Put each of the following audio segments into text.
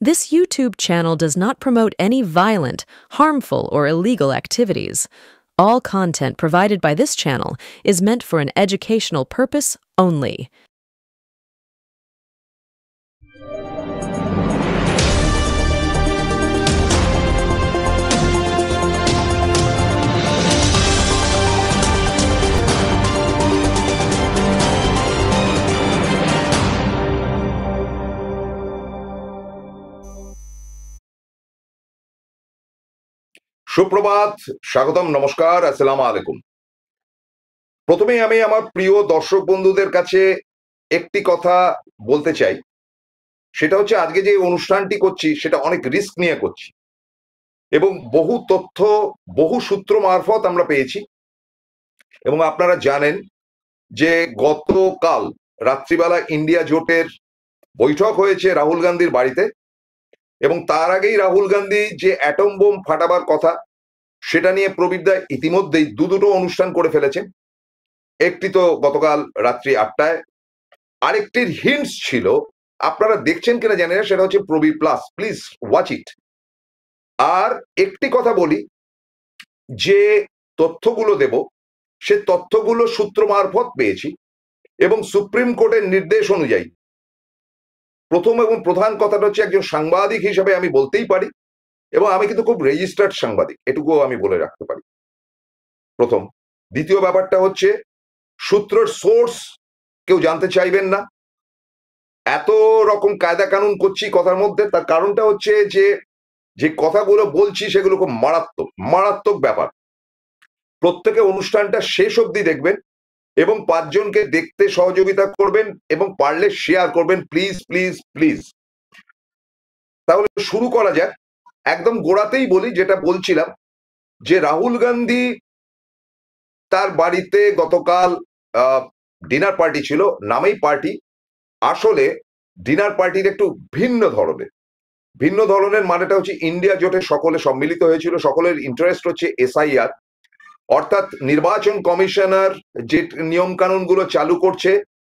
This YouTube channel does not promote any violent, harmful, or illegal activities. All content provided by this channel is meant for an educational purpose only. সুপ্রভাত, স্বাগতম, নমস্কার, আসসালামু আলাইকুম। প্রথমেই আমি আমার প্রিয় দর্শক বন্ধুদের কাছে একটি কথা বলতে চাই। সেটা হচ্ছে আজকে যে অনুষ্ঠানটি করছি সেটা অনেক রিস্ক নিয়ে করছি এবং বহু তথ্য বহু সূত্র মারফত আমরা পেয়েছি। এবং আপনারা জানেন যে গতকাল রাত্রিবেলা ইন্ডিয়া জোটের বৈঠক হয়েছে রাহুল গান্ধীর বাড়িতে, এবং তার আগেই রাহুল গান্ধী যে অ্যাটম বোম ফাটাবার কথা সেটা নিয়ে প্রবীরদা ইতিমধ্যেই দুটো অনুষ্ঠান করে ফেলেছেন। একটি তো গতকাল রাত্রি 8টায়, আরেকটির হিন্টস ছিল, আপনারা দেখছেন কিনা জানি না, সেটা হচ্ছে Prabir plus, please watch it. আর একটি কথা বলি, যে তথ্যগুলো দেব সে তথ্যগুলো সূত্র মারফত পেয়েছি এবং সুপ্রিম কোর্টের নির্দেশ অনুযায়ী। প্রথম এবং প্রধান কথাটা হচ্ছে একজন সাংবাদিক হিসেবে আমি বলতেই পারি, এবং আমি কিন্তু খুব রেজিস্টার্ড সাংবাদিক, এটুকুও আমি বলে রাখতে পারি। প্রথম। দ্বিতীয় ব্যাপারটা হচ্ছে সূত্রের সোর্স কেউ জানতে চাইবেন না। এত রকম কায়দা কানুন করছি কথার মধ্যে, তার কারণটা হচ্ছে যে যে কথাগুলো বলছি সেগুলো খুব মারাত্মক মারাত্মক ব্যাপার। প্রত্যেকে অনুষ্ঠানটা শেষ অবধি দেখবেন এবং 5 জনকে দেখতে সহযোগিতা করবেন এবং পারলে শেয়ার করবেন, প্লিজ প্লিজ প্লিজ। তাহলে শুরু করা যাক। একদম গোড়াতেই বলি, যেটা বলছিলাম, যে রাহুল গান্ধী তার বাড়িতে গতকাল ডিনার পার্টি ছিল। নামেই পার্টি, আসলে ডিনার পার্টির একটু ভিন্ন ধরনের। ভিন্ন ধরনের মানেটা হচ্ছে ইন্ডিয়া জোটে সকলে সম্মিলিত হয়েছিল, সকলের ইন্টারেস্ট হচ্ছে এসআইআর, অর্থাৎ নির্বাচন কমিশনার যে নিয়ম কানুন গুলো চালু করছে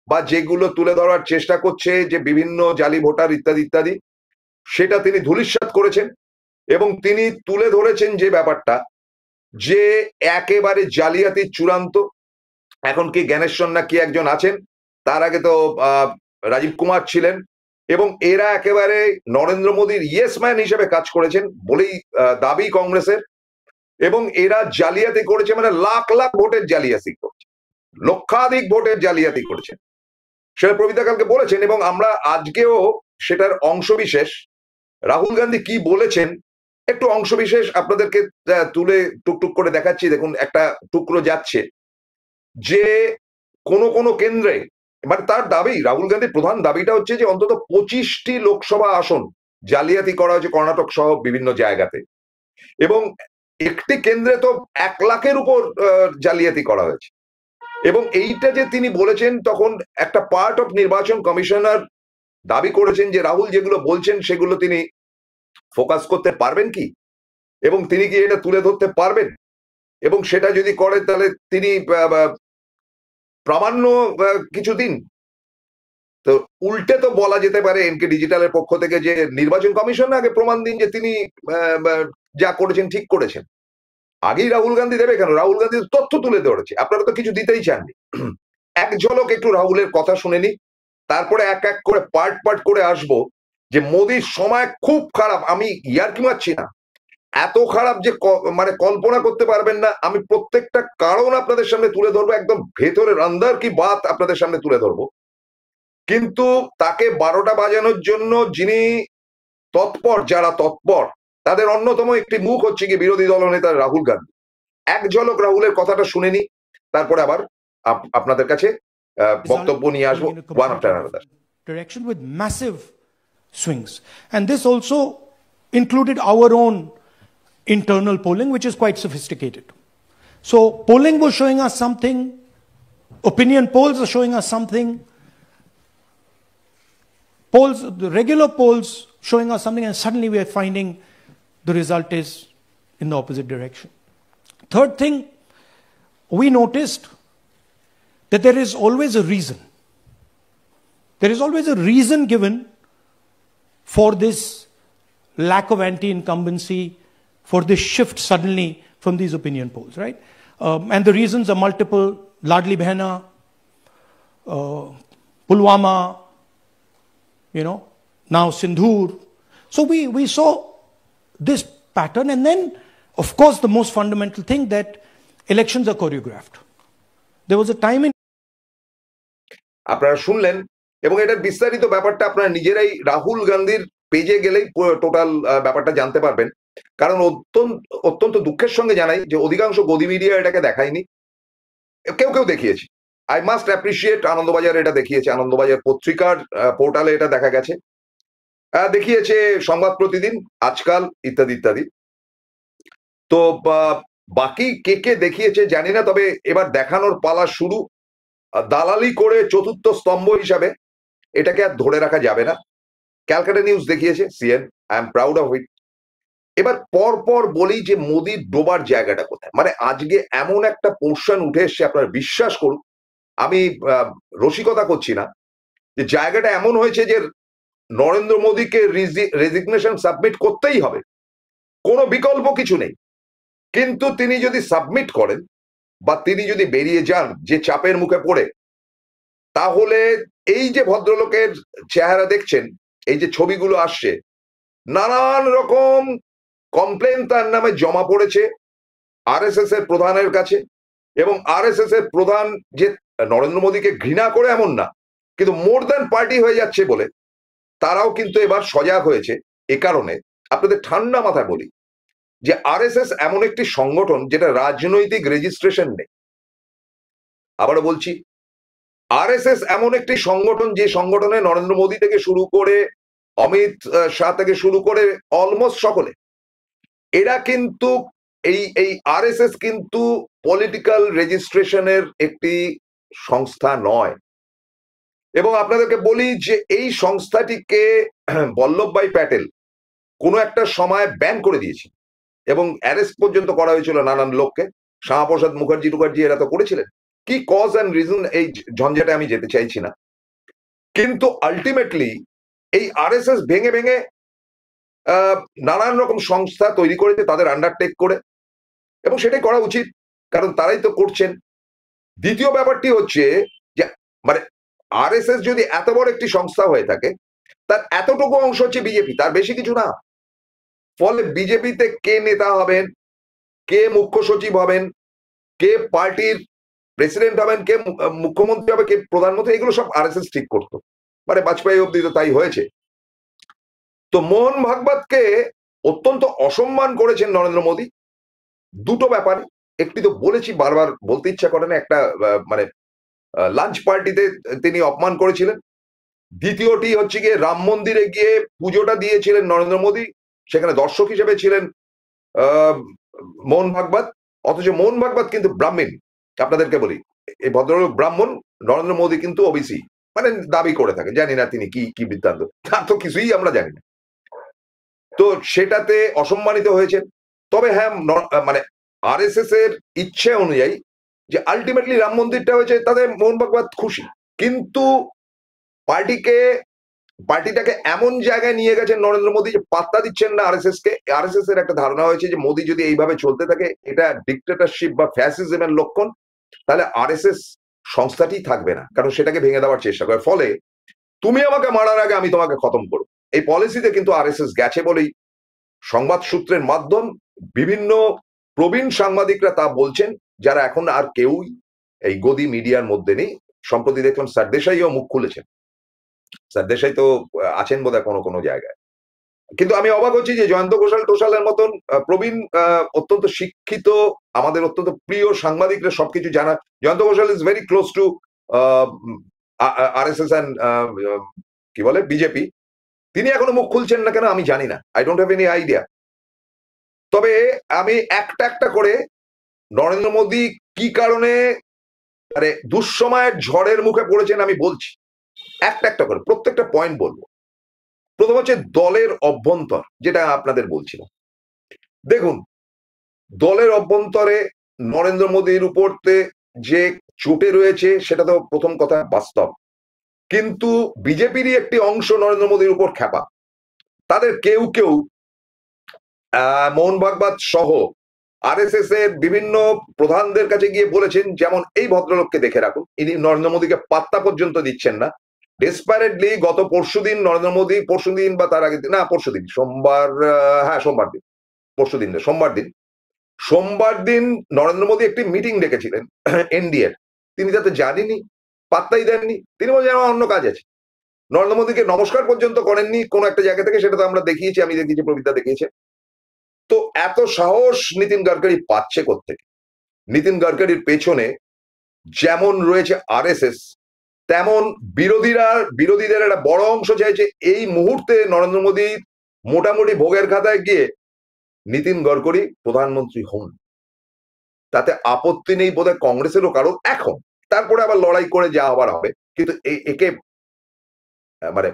বা যেগুলো তুলে ধরার চেষ্টা করছে, যে বিভিন্ন জালি ভোটার ইত্যাদি ইত্যাদি, সেটা তিনি ধূলিসাৎ করেছেন। এবং তিনি তুলে ধরেছেন যে ব্যাপারটা, যে একেবারে জালিয়াতি চূড়ান্ত। এখন কি জ্ঞানেশ্বর না কি একজন আছেন, তার আগে তো রাজীব কুমার ছিলেন, এবং এরা একেবারে নরেন্দ্র মোদীর ইয়েস ম্যান হিসেবে কাজ করেছেন বলেই দাবি কংগ্রেসের। এবং এরা জালিয়াতি করেছে, মানে লাখ লাখ ভোটের জালিয়াতি করছে, লক্ষাধিক ভোটের জালিয়াতি করেছেন, সেটা প্রবীরদা কালকে বলেছেন। এবং আমরা আজকেও সেটার অংশবিশেষ রাহুল গান্ধী কি বলেছেন একটু অংশবিশেষ আপনাদেরকে তুলে টুকটুক করে দেখাচ্ছি। দেখুন, একটা টুকরো যাচ্ছে যে কোন কোন কেন্দ্রে, মানে তার দাবি, রাহুল গান্ধীর প্রধান দাবিটা হচ্ছে যে অন্তত 25টি লোকসভা আসন জালিয়াতি করা হয়েছে কর্ণাটক সহ বিভিন্ন জায়গাতে, এবং একটি কেন্দ্রে তো 1 লাখের উপর জালিয়াতি করা হয়েছে। এবং এইটা যে তিনি বলেছেন, তখন একটা পার্ট অফ নির্বাচন কমিশনার দাবি করেছেন যে রাহুল যেগুলো বলছেন সেগুলো তিনি ফোকাস করতে পারবেন কি, এবং তিনি কি এটা তুলে ধরতে পারবেন, এবং সেটা যদি করে তাহলে তিনি প্রামাণ্য কিছু দিন। তো উল্টে তো বলা যেতে পারে এনকে ডিজিটালের পক্ষ থেকে যে নির্বাচন কমিশন আগে প্রমাণ দিন যে তিনি যা করেছেন ঠিক করেছেন। আগেই রাহুল গান্ধী দেবে কেন? রাহুল গান্ধী তথ্য তুলে ধরেছে, আপনারা তো কিছু দিতেই চাননি। এক ঝলক একটু রাহুলের কথা শুনে নি, তারপরে এক এক করে পার্ট পার্ট করে আসবো। যে মোদির সময় খুব খারাপ, আমি ইয়ার্কি মারছি না, এত খারাপ যে মানে কল্পনা করতে পারবেন না। আমি প্রত্যেকটা কারণ আপনাদের সামনে তুলে ধরবো, একদম ভেতরের আন্দার কি বাত আপনাদের সামনে তুলে ধরবো। কিন্তু তাকে 12টা বাজানোর জন্য যিনি তৎপর, যারা তৎপর, তাদের অন্যতম একটি মুখ হচ্ছে কি বিরোধী দলনেতা রাহুল গান্ধী। এক ঝলক রাহুলের কথাটা শুনে নি, তারপরে আবার আপনাদের কাছে বক্তব্য নিয়ে আসবো one after another. Direction with massive swings, and this also included our own internal polling, which is quite sophisticated. So polling was showing us something, opinion polls are showing us something, polls, the regular polls showing us something, and suddenly we are finding the result is in the opposite direction. Third thing, we noticed that there is always a reason. There is always a reason given for this lack of anti-incumbency for this shift suddenly from these opinion polls, right? And the reasons are multiple: Ladli Behna, Pulwama, now Sindhur. So we saw this pattern, and then, of course, the most fundamental thing, that elections are choreographed. There was a time in আপনারা শুনলেন, এবং এটার বিস্তারিত ব্যাপারটা আপনারা নিজেরাই রাহুল গান্ধীর পেজে গেলেই টোটাল ব্যাপারটা জানতে পারবেন। কারণ অত্যন্ত দুঃখের সঙ্গে জানাই যে অধিকাংশ গদি মিডিয়া এটাকে দেখায়নি, কেউ দেখিয়েছে। আই মাস্ট অ্যাপ্রিসিয়েট আনন্দবাজার এটা দেখিয়েছে, আনন্দবাজার পত্রিকার পোর্টালে এটা দেখা গেছে, দেখিয়েছে সংবাদ প্রতিদিন, আজকাল ইত্যাদি ইত্যাদি। তো বাকি কে দেখিয়েছে জানি না, তবে এবার দেখানোর পালা শুরু। দালালি করে চতুর্থ স্তম্ভ হিসাবে এটাকে আর ধরে রাখা যাবে না। ক্যালকাটা নিউজ দেখিয়েছে, CN, I am proud of it. এবার পর বলি যে মোদির ডোবার জায়গাটা কোথায়। মানে আজকে এমন একটা পোর্শন উঠে এসছে, আপনারা বিশ্বাস করুন, আমি রসিকতা করছি না, যে জায়গাটা এমন হয়েছে যে নরেন্দ্র মোদীকে রেজিগনেশন সাবমিট করতেই হবে, কোনো বিকল্প কিছু নেই। কিন্তু তিনি যদি সাবমিট করেন বা তিনি যদি বেরিয়ে যান যে চাপের মুখে পড়ে, তাহলে এই যে ভদ্রলোকের চেহারা দেখছেন, এই যে ছবিগুলো আসছে, নানান রকম কমপ্লেন তার নামে জমা পড়েছে আরএসএস এর প্রধানের কাছে। এবং আরএসএস এর প্রধান যে নরেন্দ্র মোদীকে ঘৃণা করে এমন না, কিন্তু মোর দ্যান পার্টি হয়ে যাচ্ছে বলে তারাও কিন্তু এবার সজাগ হয়েছে। এ কারণে আপনাদের ঠান্ডা মাথায় বলি যে আরএসএস এমন একটি সংগঠন যেটা রাজনৈতিক রেজিস্ট্রেশন নেই। আবারও বলছি, আরএসএস এমন একটি সংগঠন যে সংগঠনে নরেন্দ্র মোদী থেকে শুরু করে অমিত শাহ থেকে শুরু করে অলমোস্ট সকলে, এরা কিন্তু এই আরএসএস কিন্তু পলিটিক্যাল রেজিস্ট্রেশনের একটি সংস্থা নয়। এবং আপনাদেরকে বলি যে এই সংস্থাটিকে বল্লভভাই প্যাটেল কোনো একটা সময় ব্যান করে দিয়েছে এবং অ্যারেস্ট পর্যন্ত করা হয়েছিল নানান লোককে। শ্যামাপ্রসাদ মুখার্জি এরা তো করেছিলেন। কি কজ অ্যান্ড রিজন, এই ঝঞ্ঝাটে আমি যেতে চাইছি না। কিন্তু আলটিমেটলি এই আরএসএস ভেঙে নানান রকম সংস্থা তৈরি করেছে তাদের আন্ডারটেক করে, এবং সেটাই করা উচিত, কারণ তারাই তো করছেন। দ্বিতীয় ব্যাপারটি হচ্ছে যে মানে আরএসএস যদি এত বড় একটি সংস্থা হয়ে থাকে, তার এতটুকু অংশ হচ্ছে বিজেপি, তার বেশি কিছু না। ফলে বিজেপিতে কে নেতা হবেন, কে মুখ্য সচিব হবেন, কে পার্টির প্রেসিডেন্ট হবেন, কে মুখ্যমন্ত্রী হবে, কে প্রধানমন্ত্রী, এগুলো সব আরএসএস ঠিক করতো। মানে বাজপেয়ী অব্দি তো তাই হয়েছে। তো মোহন ভাগবতকে অত্যন্ত অসম্মান করেছেন নরেন্দ্র মোদী দুটো ব্যাপারে। একটি তো বলেছি, বারবার বলতে ইচ্ছা করে না, একটা মানে লাঞ্চ পার্টিতে তিনি অপমান করেছিলেন। দ্বিতীয়টি হচ্ছে গিয়ে রাম মন্দিরে গিয়ে পুজোটা দিয়েছিলেন নরেন্দ্র মোদী, সেখানে দর্শক হিসেবে ছিলেন মোহন ভাগবত, অথচ মোহন ভাগবত কিন্তু ব্রাহ্মণ। আপনাদেরকে বলি, এই ভদ্রলোক ব্রাহ্মণ, নরেন্দ্র মোদী কিন্তু ওবিসি, মানে দাবি করে থাকেন, জানি না তিনি কি বৃত্তান্ত, তার তো কিছুই আমরা জানি না। তো সেটাতে অসম্মানিত হয়েছেন। তবে হ্যাঁ, মানে আরএসএস এর ইচ্ছে অনুযায়ী যে আলটিমেটলি রাম মন্দিরটা হয়েছে, তাদের মোহন ভাগবত খুশি। কিন্তু পার্টিটাকে এমন জায়গায় নিয়ে গেছেন নরেন্দ্র মোদী যে পাত্তা দিচ্ছেন না আরএসএস কে। আরএসএস এর একটা ধারণা হয়েছে যে মোদী যদি এইভাবে চলতে থাকে, এটা ডিক্টেটরশিপ বা ফ্যাসিজমের লক্ষণ, তাহলে আরএসএস সংস্থাটি থাকবে না, কারণ সেটাকে ভেঙে দেওয়ার চেষ্টা করে। ফলে তুমি আমাকে মারার আগে আমি তোমাকে খতম করব, এই পলিসিতে কিন্তু আরএসএস গেছে বলেই সংবাদ সূত্রের মাধ্যম বিভিন্ন প্রবীণ সাংবাদিকরা তা বলছেন, যারা এখন আর কেউই এই গদি মিডিয়ার মধ্যে নেই। সম্প্রতি দেখলাম স্যার দেশাইও মুখ খুলেছেন। স্যার দেশাই তো আছেন বোধহয় কোনো জায়গায়। কিন্তু আমি অবাক হচ্ছি যে জয়ন্ত ঘোষালের মতন প্রবীণ, অত্যন্ত শিক্ষিত, আমাদের অত্যন্ত প্রিয় সাংবাদিকরা সবকিছু জানা। Jayanta Ghoshal is very close two RSS and কি বলে বিজেপি। তিনি এখনো মুখ খুলছেন না কেন আমি জানি না, I don't have any idea. তবে আমি একটা করে নরেন্দ্র মোদী কি কারণে দুঃসময়ের ঝড়ের মুখে পড়েছেন আমি বলছি, একটা করে প্রত্যেকটা পয়েন্ট বলবো। প্রথম হচ্ছে দলের অভ্যন্তর, যেটা আপনাদের বলছিলাম। দেখুন, দলের অভ্যন্তরে নরেন্দ্র মোদীর উপরতে যে চোটে রয়েছে সেটা তো প্রথম কথা বাস্তব, কিন্তু বিজেপিরই একটি অংশ নরেন্দ্র মোদীর উপর খ্যাপা। তাদের কেউ মোহন ভাগবত সহ আরএসএস এর বিভিন্ন প্রধানদের কাছে গিয়ে বলেছেন, যেমন এই ভদ্রলোককে দেখে রাখুন, ইনি নরেন্দ্র মোদীকে পাত্তা পর্যন্ত দিচ্ছেন না। ডেসপারেটলি গত পরশুদিন নরেন্দ্র মোদী, পরশুদিন বা তার আগের দিন, না পরশুদিন, সোমবার, হ্যাঁ সোমবার দিন, পরশুদিন না সোমবার দিন নরেন্দ্র মোদী একটি মিটিং ডেকেছিলেন এনডিএর। তিনি তাতে জানেননি, পাত্তাই দেননি। তিনি বলেন আমার অন্য কাজ আছে। নরেন্দ্র মোদীকে নমস্কার পর্যন্ত করেননি কোন একটা জায়গা থেকে, সেটা তো আমরা দেখিয়েছি, আমি দেখিয়েছি, প্রবিদ্যা দেখিয়েছে। তো এত সাহস নীতিন গডকরি পাচ্ছে কোত্থেকে? নীতিন গডকরির পেছনে যেমন রয়েছে আরএসএস, তেমন বিরোধীদের একটা বড় অংশ চাইছে এই মুহূর্তে নরেন্দ্র মোদী মোটামুটি ভোগের খাতায় গিয়ে নীতিন গডকরি প্রধানমন্ত্রী হন। তাতে আপত্তি নেই বোধহয় কংগ্রেসেরও কারণ এখন, তারপরে আবার লড়াই করে যা আবার হবে, কিন্তু একে মানে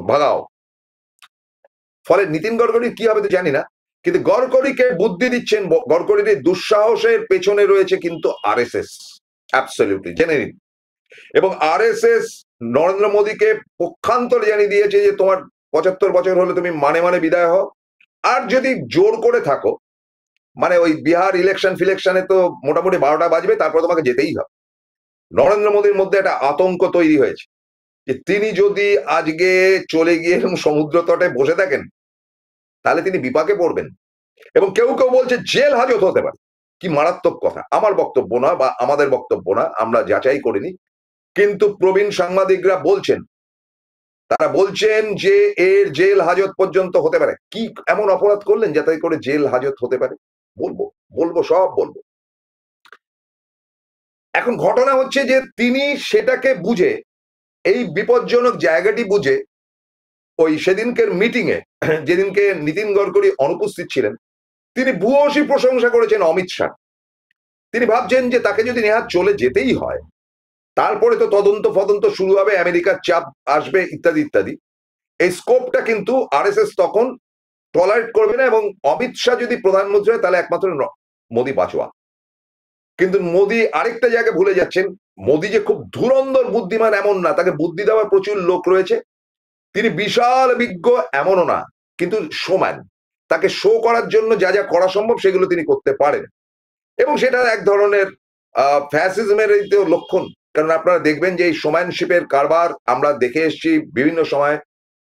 ভাগাও। ফলে নীতিন গডকরির কি হবে তো জানি না, কিন্তু গডকরিকে বুদ্ধি দিচ্ছেন, গডকরির দুঃসাহসের পেছনে রয়েছে কিন্তু আরএসএস, অ্যাবসলিউটলি জেনে নিন। এবং আরএসএস নরেন্দ্র মোদীকে পক্ষান্তরে জানিয়ে দিয়েছে যে তোমার 75 বছর হলে তুমি মানে বিদায় হও, আর যদি জোর করে থাকো, মানে ওই বিহার ফিলেকশনে তো মোটামুটি 12টা বাজবে, তারপর তোমাকে যেতেই হবে। নরেন্দ্র মোদীর মধ্যে একটা আতঙ্ক তৈরি হয়েছে যে তিনি যদি আজকে চলে গিয়ে সমুদ্র তটে বসে থাকেন, তাহলে তিনি বিপাকে পড়বেন। এবং কেউ কেউ বলছে জেল হাজত হতে পারে। কি মারাত্মক কথা! আমার বক্তব্য না বা আমাদের বক্তব্য না, আমরা যাচাই করিনি, কিন্তু প্রবীণ সাংবাদিকরা বলছেন, তারা বলছেন যে এর জেল হাজত পর্যন্ত হতে পারে। কি এমন অপরাধ করলেন যাতে করে জেল হাজত হতে পারে? বলবো সব বলবো। এখন ঘটনা হচ্ছে যে তিনি সেটাকে বুঝে, এই বিপজ্জনক জায়গাটি বুঝে, ওই সেদিনকের মিটিং এ যেদিনকে নীতিন গডকরি অনুপস্থিত ছিলেন, তিনি ভূয়সী প্রশংসা করেছেন অমিত শাহ। তিনি ভাবছেন যে তাকে যদি নেহাত চলে যেতেই হয়, তারপরে তো তদন্ত শুরু হবে, আমেরিকার চাপ আসবে, ইত্যাদি ইত্যাদি। এই স্কোপটা কিন্তু আরএসএস তখন টলারেট করবে না, এবং অমিত শাহ যদি প্রধানমন্ত্রী হয় তাহলে একমাত্র মোদী বাঁচোয়া। কিন্তু মোদী আরেকটা জায়গায় ভুলে যাচ্ছেন, মোদী যে খুব ধুরন্ধর বুদ্ধিমান এমন না, তাকে বুদ্ধি দেওয়ার প্রচুর লোক রয়েছে। তিনি বিশাল বিজ্ঞ এমনও না, কিন্তু শোম্যান। তাকে শো করার জন্য যা যা করা সম্ভব সেগুলো তিনি করতে পারেন, এবং সেটা এক ধরনের ফ্যাসিজমের লক্ষণ। কারণ আপনারা দেখবেন যে এই শোম্যানশিপের কারবার আমরা দেখে এসেছি বিভিন্ন সময়।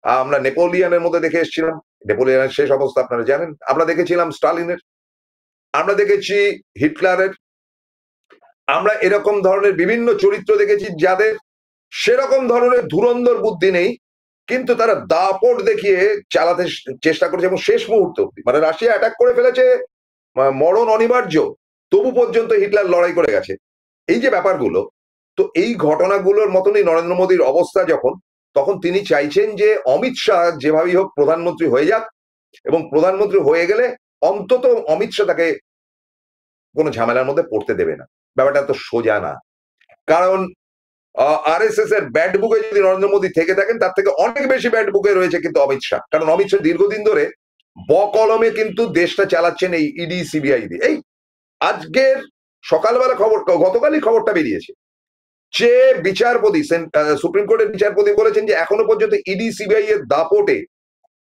আমরা নেপোলিয়নের মধ্যে দেখে এসেছিলাম, নেপোলিয়নের শেষ অবস্থা আপনারা জানেন। আমরা দেখেছিলাম স্টালিনের, আমরা দেখেছি হিটলারের, আমরা এরকম ধরনের বিভিন্ন চরিত্র দেখেছি যাদের সেরকম ধরনের ধুরন্ধর বুদ্ধি নেই, কিন্তু তারা দাপট দেখিয়ে চালাতে চেষ্টা করেছে, এবং শেষ মুহূর্ত অব্দি, মানে রাশিয়া অ্যাটাক করে ফেলেছে, মরণ অনিবার্য, তবু পর্যন্ত হিটলার লড়াই করে গেছে। এই যে ব্যাপারগুলো, তো এই ঘটনাগুলোর মতনই নরেন্দ্র মোদীর অবস্থা যখন, তখন তিনি চাইছেন যে অমিত শাহ যেভাবেই হোক প্রধানমন্ত্রী হয়ে যাক, এবং প্রধানমন্ত্রী হয়ে গেলে অন্তত অমিত শাহ তাকে কোনো ঝামেলার মধ্যে পড়তে দেবে না। ব্যাপারটা তো সোজা না, কারণ আরএসএস এর ব্যাড বুকে যদি নরেন্দ্র মোদী থেকে থাকেন, তার থেকে অনেক বেশি ব্যাড বুকে রয়েছে কিন্তু অমিত শাহ। কারণ অমিত শাহ দীর্ঘদিন ধরে বকলমে কিন্তু দেশটা চালাচ্ছেন এই ইডি সিবিআই দিয়ে। এই আজকের সকালবেলা খবর, গতকালই খবরটা বেরিয়েছে যে বিচারপতি, সুপ্রিম কোর্টের বিচারপতি বলেছেন যে এখনো পর্যন্ত ইডি সিবিআই এর দাপটে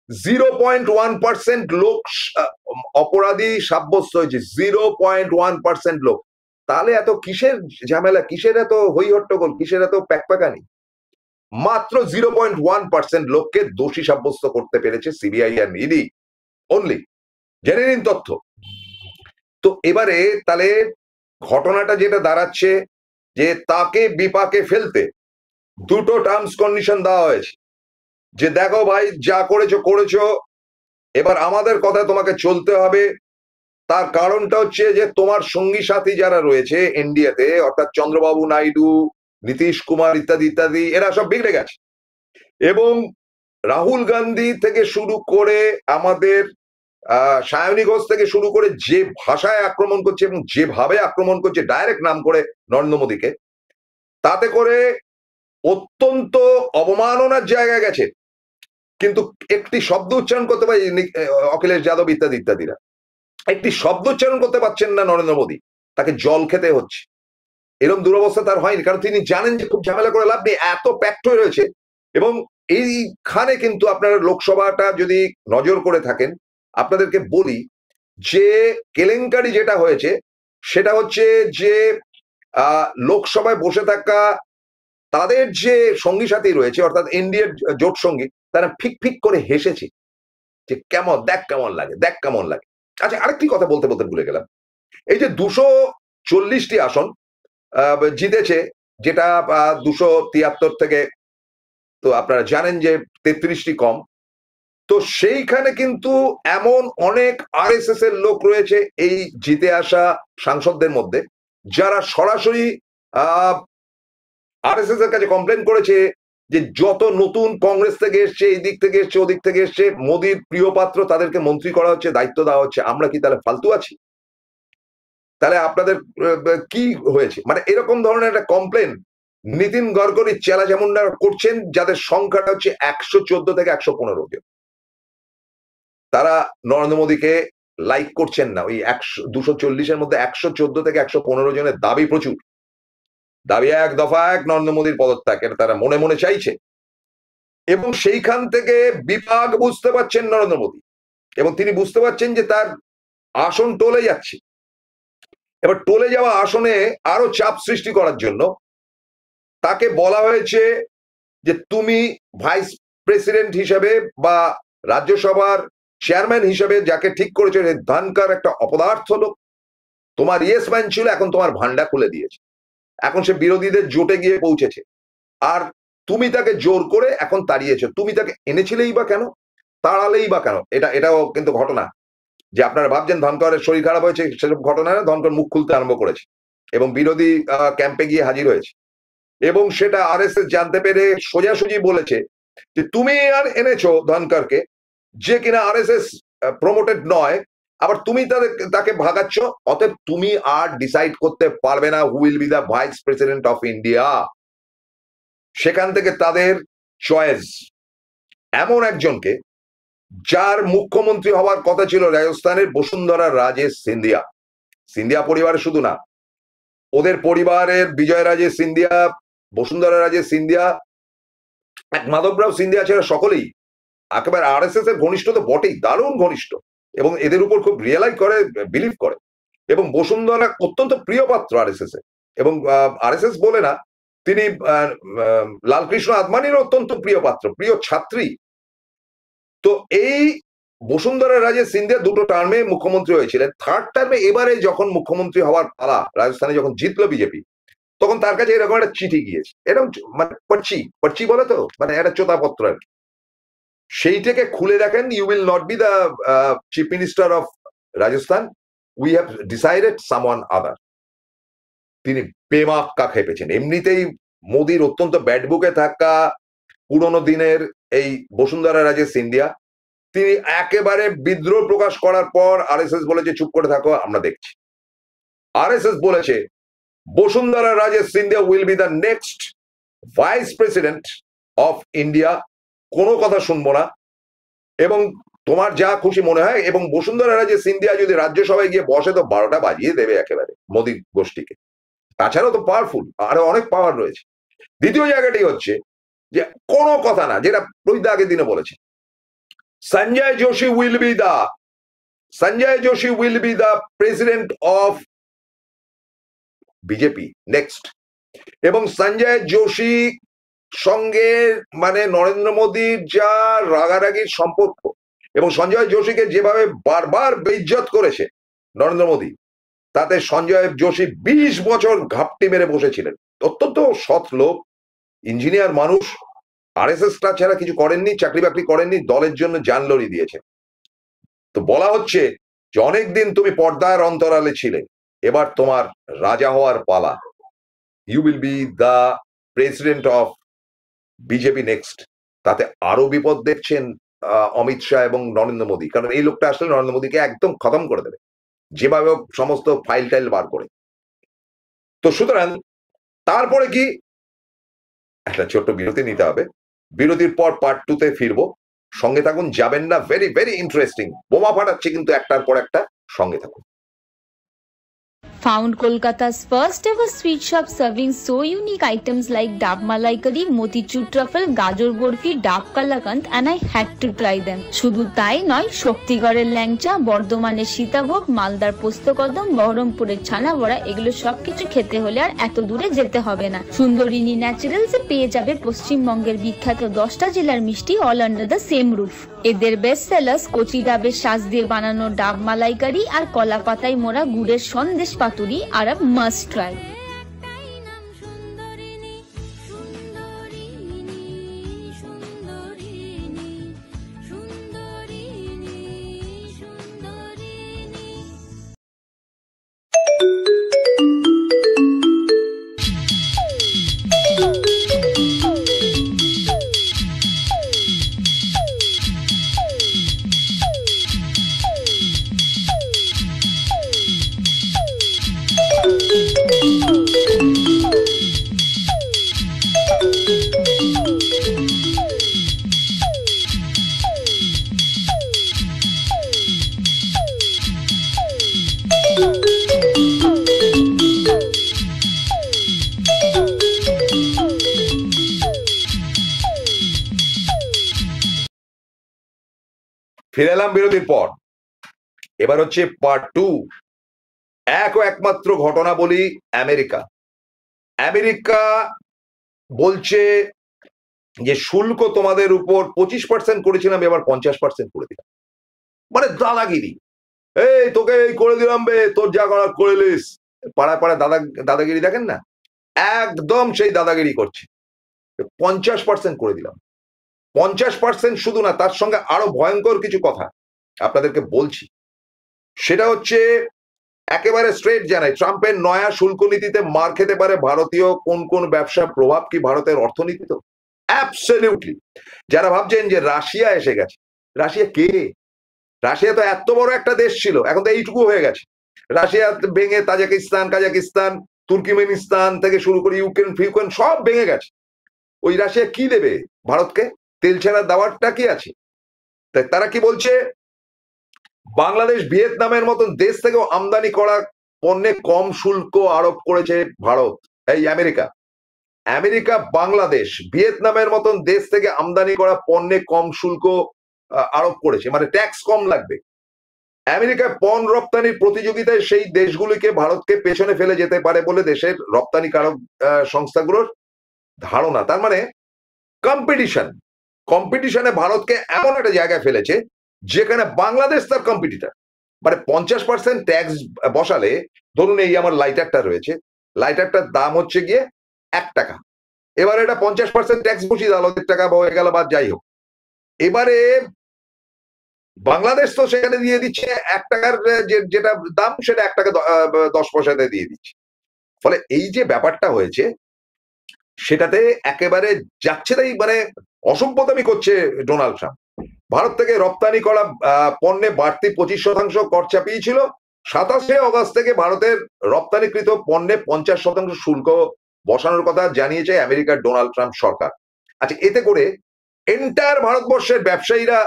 0.1% লোক অপরাধী সাব্যস্ত হয়েছে। 0.1% লোক। তাহলে এত কিসের ঝামেলা, কিসের এত হই হট্টগোল, কিসের এত প্যাকপ্যাকানি? মাত্র 0.1% লোককে দোষী সাব্যস্ত করতে পেরেছে সিবিআই আর ইডি অনলি। জেনে নিন তথ্য। তো এবারে তাহলে ঘটনাটা যেটা দাঁড়াচ্ছে যে তাকে বিপাকে ফেলতে দুটো টার্মস কন্ডিশন দেওয়া হয়েছে, যে দেখো ভাই যা করেছো, এবার আমাদের কথা তোমাকে চলতে হবে। তার কারণটা হচ্ছে যে তোমার সঙ্গী সাথী যারা রয়েছে এনডিএতে, অর্থাৎ চন্দ্রবাবু নাইডু, নীতিশ কুমার ইত্যাদি ইত্যাদি, এরা সব বিগড়ে গেছে। এবং রাহুল গান্ধী থেকে শুরু করে আমাদের সায়নী ঘোষ থেকে শুরু করে যে ভাষায় আক্রমণ করছে এবং যেভাবে আক্রমণ করছে, ডাইরেক্ট নাম করে নরেন্দ্র মোদীকে, তাতে করে অত্যন্ত অবমাননার জায়গায় গেছে। কিন্তু একটি শব্দ উচ্চারণ করতে পারে অখিলেশ যাদব ইত্যাদি ইত্যাদিরা, একটি শব্দ উচ্চারণ করতে পারছেন না নরেন্দ্র মোদী, তাকে জল খেতে হচ্ছে। এরকম দুরবস্থা তার হয়নি, কারণ তিনি জানেন যে খুব ঝামেলা করে লাভ নেই, এত প্যাক্ট হয়ে রয়েছে। এবং এইখানে কিন্তু আপনারা লোকসভাটা যদি নজর করে থাকেন, আপনাদেরকে বলি যে কেলেঙ্কারি যেটা হয়েছে সেটা হচ্ছে যে লোকসভায় বসে থাকা তাদের যে সঙ্গী সাথী রয়েছে অর্থাৎ এনডিএর জোট সঙ্গী, তারা ফিক ফিক করে হেসেছে যে কেমন দেখ কেমন লাগে, দেখ কেমন লাগে। আচ্ছা, আরেকটি কথা বলতে বলতে ভুলে গেলাম। এই যে 240টি আসন জিতেছে, যেটা 273 থেকে, তো আপনারা জানেন যে 33টি কম। তো সেইখানে কিন্তু এমন অনেক আরএসএস এর লোক রয়েছে এই জিতে আসা সাংসদদের মধ্যে, যারা সরাসরি আরএসএস এর কাছে কমপ্লেন করেছে যে যত নতুন কংগ্রেস থেকে এসছে, এই দিক থেকে এসছে, ওদিক থেকে এসছে, মোদির প্রিয় পাত্র, তাদেরকে মন্ত্রী করা হচ্ছে, দায়িত্ব দেওয়া হচ্ছে, আমরা কি তাহলে ফালতু আছি? তাহলে আপনাদের কি হয়েছে? মানে এরকম ধরনের একটা কমপ্লেন নীতিন গডকরি চেলা যেমন করছেন, যাদের সংখ্যাটা হচ্ছে 114 থেকে 115 জন। তারা নরেন্দ্র মোদীকে লাইক করছেন না। ওই 240-এর মধ্যে 114 থেকে 115 জনের দাবি প্রচুর, দাবি এক দফা এক, নরেন্দ্র মোদীর পদত্যাগ, এটা তারা মনে মনে চাইছে। এবং সেইখান থেকে বিপাক বুঝতে পারছেন নরেন্দ্র মোদী, এবং তিনি বুঝতে পারছেন যে তার আসন টলে যাচ্ছে। এবার টলে যাওয়া আসনে আরো চাপ সৃষ্টি করার জন্য তাকে বলা হয়েছে যে তুমি ভাইস প্রেসিডেন্ট হিসেবে বা রাজ্যসভার চেয়ারম্যান হিসেবে যাকে ঠিক করেছে, ধনকর একটা অপদার্থ লোক, তোমার ইয়েস ম্যান ছিল, এখন তোমার ভান্ডা খুলে দিয়েছে, এখন সে বিরোধীদের জোটে গিয়ে পৌঁছেছে, আর তুমি তাকে জোর করে এখন তাড়িয়েছো। তুমি তাকে এনেছিলেই বা কেন, তাড়ালেই বা কেন? এটাও কিন্তু ঘটনা যে আপনারা ভাবছেন ধনকরের শরীর খারাপ হয়েছে, সেসব ঘটনা না। ধনকর মুখ খুলতে আরম্ভ করেছে এবং বিরোধী ক্যাম্পে গিয়ে হাজির হয়েছে, এবং সেটা আরএসএস জানতে পেরে সোজাসুজি বলেছে যে তুমি আর এনেছো ধনকরকে, যে কিনা আরএসএস প্রমোটেড নয়, আবার তুমি তাকে ভাগাচ্ছ, অতএব তুমি আর ডিসাইড করতে পারবে না who will be the vice president of India. সেখান থেকে তাদের চয়েস এমন একজনকে, যার মুখ্যমন্ত্রী হওয়ার কথা ছিল রাজস্থানের বসুন্ধরা রাজে সিন্ধিয়া। সিন্ধিয়া পরিবার শুধু না, ওদের পরিবারের বিজয় রাজে সিন্ধিয়া, বসুন্ধরা রাজে সিন্ধিয়া, এক মাধবরাও সিন্ধিয়া ছাড়া সকলেই একেবারে আরএসএস এর ঘনিষ্ঠ তো বটেই, দারুণ ঘনিষ্ঠ, এবং এদের উপর খুব রিয়েলাইজ করে, বিলিভ করে। এবং বসুন্ধরা অত্যন্ত প্রিয় পাত্র আরএসএস এর, এবং আরএসএস বলে না, তিনি লালকৃষ্ণ আদবানির অত্যন্ত প্রিয় পাত্র, প্রিয় ছাত্রী। তো এই বসুন্ধরা রাজে সিন্ধিয়া দুটো টার্মে মুখ্যমন্ত্রী হয়েছিলেন। থার্ড টার্মে এবারে যখন মুখ্যমন্ত্রী হওয়ার পালা, রাজস্থানে যখন জিতলো বিজেপি, তখন তার কাছে এরকম একটা চিঠি গিয়েছে, এরকম মানে পর্চি বলে তো, মানে একটা চোতাপত্র আর কি। সেইটাকে খুলে দেখেন, you will not be the chief minister of Rajasthan, we have decided someone other. তিনি বেমাক্কা খেপেছেন। এমনিতেই মোদির অত্যন্ত ব্যাড বুকে থাকা পুরনো দিনের এই বসুন্ধরা রাজে সিন্ধিয়া, তিনি একেবারে বিদ্রোহ প্রকাশ করার পর আরএসএস বলেছে চুপ করে থাকো, আমরা দেখছি। আরএসএস বলেছে Vasundhara Raje Scindia will be the next vice president of India, কোনো কথা শুনবো না, এবং তোমার যা খুশি মনে হয়। এবং বসুন্ধরা রাজে সিন্ধিয়া যদি রাজ্যসভায় গিয়ে বসে তো 12টা বাজিয়ে দেবে একেবারে মোদী গোষ্ঠীকে। তাছাড়াও তো পাওয়ারফুল, আরো অনেক পাওয়ার রয়েছে। দ্বিতীয় জায়গাটি হচ্ছে যে কোনো কথা না, যেটা প্রহিত আগের দিনে বলেছে, Sanjay Joshi will be the president of BJP next. এবং সঞ্জয় যোশী সঙ্গে মানে নরেন্দ্র মোদীর যা রাগারাগির সম্পর্ক, এবং সঞ্জয় যোশীকে যেভাবে বারবার বেইজ্জত করেছে নরেন্দ্র মোদী, তাতে সঞ্জয় যোশী 20 বছর ঘাপটি মেরে বসেছিলেন। অত্যন্ত সৎ লোক, ইঞ্জিনিয়ার মানুষ, আরএসএস ছাড়া কিছু করেননি, চাকরি বাকরি করেননি, দলের জন্য জান লড়ি দিয়েছেন। তো বলা হচ্ছে যে অনেকদিন তুমি পর্দার অন্তরালে ছিলে, এবার তোমার রাজা হওয়ার পালা, you will be the president of BJP next. তাতে আরো বিপদ দেখছেন অমিত শাহ এবং নরেন্দ্র মোদী, কারণ এই লোকটা আসলে নরেন্দ্র মোদীকে একদম খতম করে দেবে, যেভাবে সমস্ত ফাইল টাইল বার করে। তো সুতরাং তারপরে কি, একটা ছোট্ট বিরতি নিতে হবে, বিরতির পর পার্ট 2-তে ফিরবো। সঙ্গে থাকুন, যাবেন না, ভেরি ভেরি ইন্টারেস্টিং, বোমা ফাটাচ্ছে কিন্তু একটার পর একটা, সঙ্গে থাকুন। Found Kolkata's first ever sweet shop serving so unique items like Dab Malai Curry, Motichur Truffle, Gajor Borfi, Dab Kalakand, and I had to try them. শুধু তাই নয়, শক্তিগড়ের ল্যাংচা, বর্ধমানের সীতাভোগ, মালদার পোস্তকদম, বহরমপুরের ছানা বড়া, এগুলো সবকিছু খেতে হলে আর এত দূরে যেতে হবে না। সুন্দরিনী ন্যাচারালসে পেয়ে যাবে পশ্চিমবঙ্গের বিখ্যাত 10টা জেলার মিষ্টি all under the same roof. এদের বেস্ট সেলার্স কচি ডাবের শাঁস দিয়ে বানানো ডাব মালাইকারি আর কলা পাতায় মোড়া গুড়ের সন্দেশ পাতুরি আর আ মাস্ট ট্রাই। ফিরে এলাম বিরতির পর। এবার হচ্ছে পার্ট 2। এক ও একমাত্র ঘটনা বলি, আমেরিকা। আমেরিকা বলছে যে শুল্ক তোমাদের উপর 25% করেছিলাম, এবার 50% করে দিলাম। মানে দাদাগিরি। এই তোকে এই করে দিলাম বে, তোর যা করার করে লিস। পাড়ায় পাড়ায় দাদাগিরি দেখেন না, একদম সেই দাদাগিরি করছে। 50% করে দিলাম। 50% শুধু না, তার সঙ্গে আরো ভয়ঙ্কর কিছু কথা আপনাদেরকে বলছি। সেটা হচ্ছে একেবারে স্ট্রেট জানাই, ট্রাম্পের নয়া শুল্ক নীতিতে মার খেতে পারে ভারতীয় কোন কোন ব্যবসার প্রভাব কি ভারতের অর্থনীতিতে? অ্যাবসলিউটলি। যারা ভাবছেন যে রাশিয়া এসে গেছে, রাশিয়া কে? রাশিয়া তো এত বড় একটা দেশ ছিল, এখন তো এইটুকু হয়ে গেছে। রাশিয়া ভেঙে তাজিকিস্তান, কাজাকিস্তান, তুর্কিমেনিস্তান থেকে শুরু করে ইউক্রেন ফিউক্রেন সব ভেঙে গেছে। ওই রাশিয়া কি দেবে ভারতকে? তেল ছাড়া দেওয়ারটা কি আছে? তাই তারা কি বলছে, বাংলাদেশ ভিয়েতনামের মতন দেশ থেকেও আমদানি করা পণ্যে কম শুল্ক আরোপ করেছে ভারত। এই আমেরিকা, আমেরিকা বাংলাদেশ ভিয়েতনামের মতন দেশ থেকে আমদানি করা পণ্যে কম শুল্ক আরোপ করেছে, মানে ট্যাক্স কম লাগবে। আমেরিকায় পণ্য রপ্তানির প্রতিযোগিতায় সেই দেশগুলিকে ভারতকে পেছনে ফেলে যেতে পারে বলে দেশের রপ্তানিকারক সংস্থাগুলোর ধারণা। তার মানে কম্পিটিশনে ভারতকে এমন একটা জায়গায় ফেলেছে যেখানে বাংলাদেশ তার কম্পিটিটর। মানে 50% ট্যাক্স বসালে, ধরুন এই আমার লাইটারটা রয়েছে, লাইটারটার দাম হচ্ছে গিয়ে 1 টাকা। এবারে এটা 50% ট্যাক্স বসিয়ে দিল, 1 টাকা হয়ে গেল বা যাই হোক। এবারে বাংলাদেশ তো সেখানে দিয়ে দিচ্ছে 1 টাকার যেটা দাম, সেটা 1 টাকা 10 পয়সাতে দিয়ে দিচ্ছে। ফলে এই যে ব্যাপারটা হয়েছে, সেটাতে একেবারে যাচ্ছে তাই মানে অসভ্যতামি করছে ডোনাল্ড ট্রাম্প। ভারত থেকে রপ্তানি করা পণ্যে বাড়তি 25% কর চাপিয়েছিল। 27শে অগস্ট থেকে ভারতের রপ্তানিকৃত পণ্যে 50% শুল্ক বসানোর কথা জানিয়েছে আমেরিকার ডোনাল্ড ট্রাম্প সরকার। আচ্ছা, এতে করে এন্টায়ার ভারতবর্ষের ব্যবসায়ীরা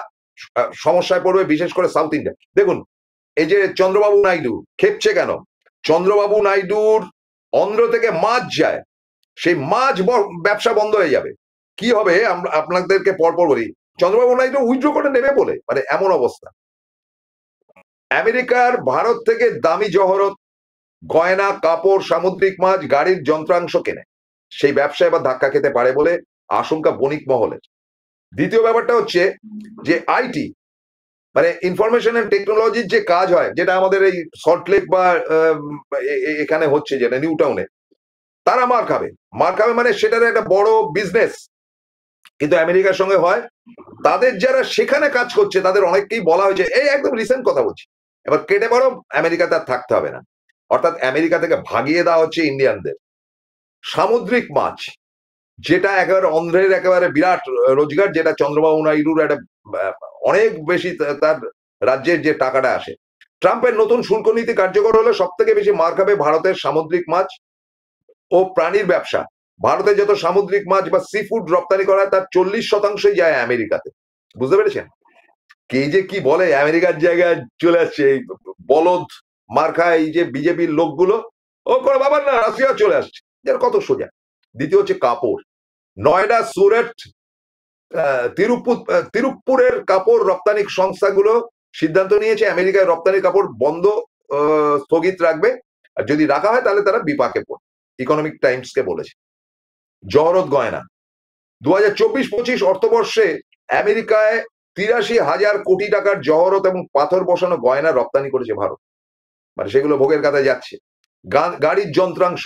সমস্যায় পড়বে, বিশেষ করে সাউথ ইন্ডিয়া। দেখুন, এই যে চন্দ্রবাবু নাইডু খেপছে কেন? চন্দ্রবাবু নাইডুর অন্ধ্র থেকে মাছ যায়, সেই মাছ ব্যবসা বন্ধ হয়ে যাবে। কি হবে আপনাদেরকে পরপর বলি। চন্দ্রবাবু নাইডু উইথড্র করে নেবে বলে, মানে এমন অবস্থা। আমেরিকার ভারত থেকে দামি জহরত, গয়না, কাপড়, সামুদ্রিক মাছ, গাড়ির যন্ত্রাংশ কেনে, সেই ব্যবসা এবার ধাক্কা খেতে পারে বলে আশঙ্কা বণিক মহলের। দ্বিতীয় ব্যাপারটা হচ্ছে যে আইটি, মানে ইনফরমেশন এন্ড টেকনোলজির যে কাজ হয়, যেটা আমাদের এই সল্টলেক বা এখানে হচ্ছে, যেটা নিউ টাউনে, তারা মার খাবে মানে সেটার একটা বড় বিজনেস কিন্তু আমেরিকার সঙ্গে হয়। তাদের যারা সেখানে কাজ করছে তাদের অনেককেই বলা হয়েছে, এই একদম রিসেন্ট কথা বলছি, এবার কেটে পড়ো, আমেরিকাতে আর থাকতে হবে না। অর্থাৎ আমেরিকা থেকে ভাগিয়ে দেওয়া হচ্ছে ইন্ডিয়ানদের। সামুদ্রিক মাছ, যেটা একেবারে অন্ধ্রের একেবারে বিরাট রোজগার, যেটা চন্দ্রবাবু নাইডুর একটা অনেক বেশি তার রাজ্যের যে টাকাটা আসে। ট্রাম্পের নতুন শুল্ক নীতি কার্যকর হলে সব থেকে বেশি মার খাবে ভারতের সামুদ্রিক মাছ ও প্রাণীর ব্যবসা। ভারতে যত সামুদ্রিক মাছ বা সি ফুড রপ্তানি করা হয় তার 40%ই যায় আমেরিকাতে। বুঝতে পেরেছেন? কে যে কি বলে, আমেরিকার জায়গায় চলে আসছে এই বলদ মার খায় এই যে বিজেপির লোকগুলো, ও করে বাবার না রাশিয়া চলে আসছে, এর কত সোজা। দ্বিতীয় হচ্ছে কাপড়, নয়ডা, সুরট, তিরুপুরের কাপড় রপ্তানি সংস্থাগুলো সিদ্ধান্ত নিয়েছে আমেরিকায় রপ্তানি কাপড় বন্ধ, স্থগিত রাখবে, আর যদি রাখা হয় তাহলে তারা বিপাকে পড়ে। ইকোনমিক টাইমসকে বলেছে। জহরত গয়না, 2024-25 অর্থবর্ষে আমেরিকায় 83,000 কোটি টাকার জহরত এবং পাথর বসানো গয়না রপ্তানি করেছে ভারত, মানে সেগুলো ভোগের কাতায় যাচ্ছে। গাড়ির যন্ত্রাংশ,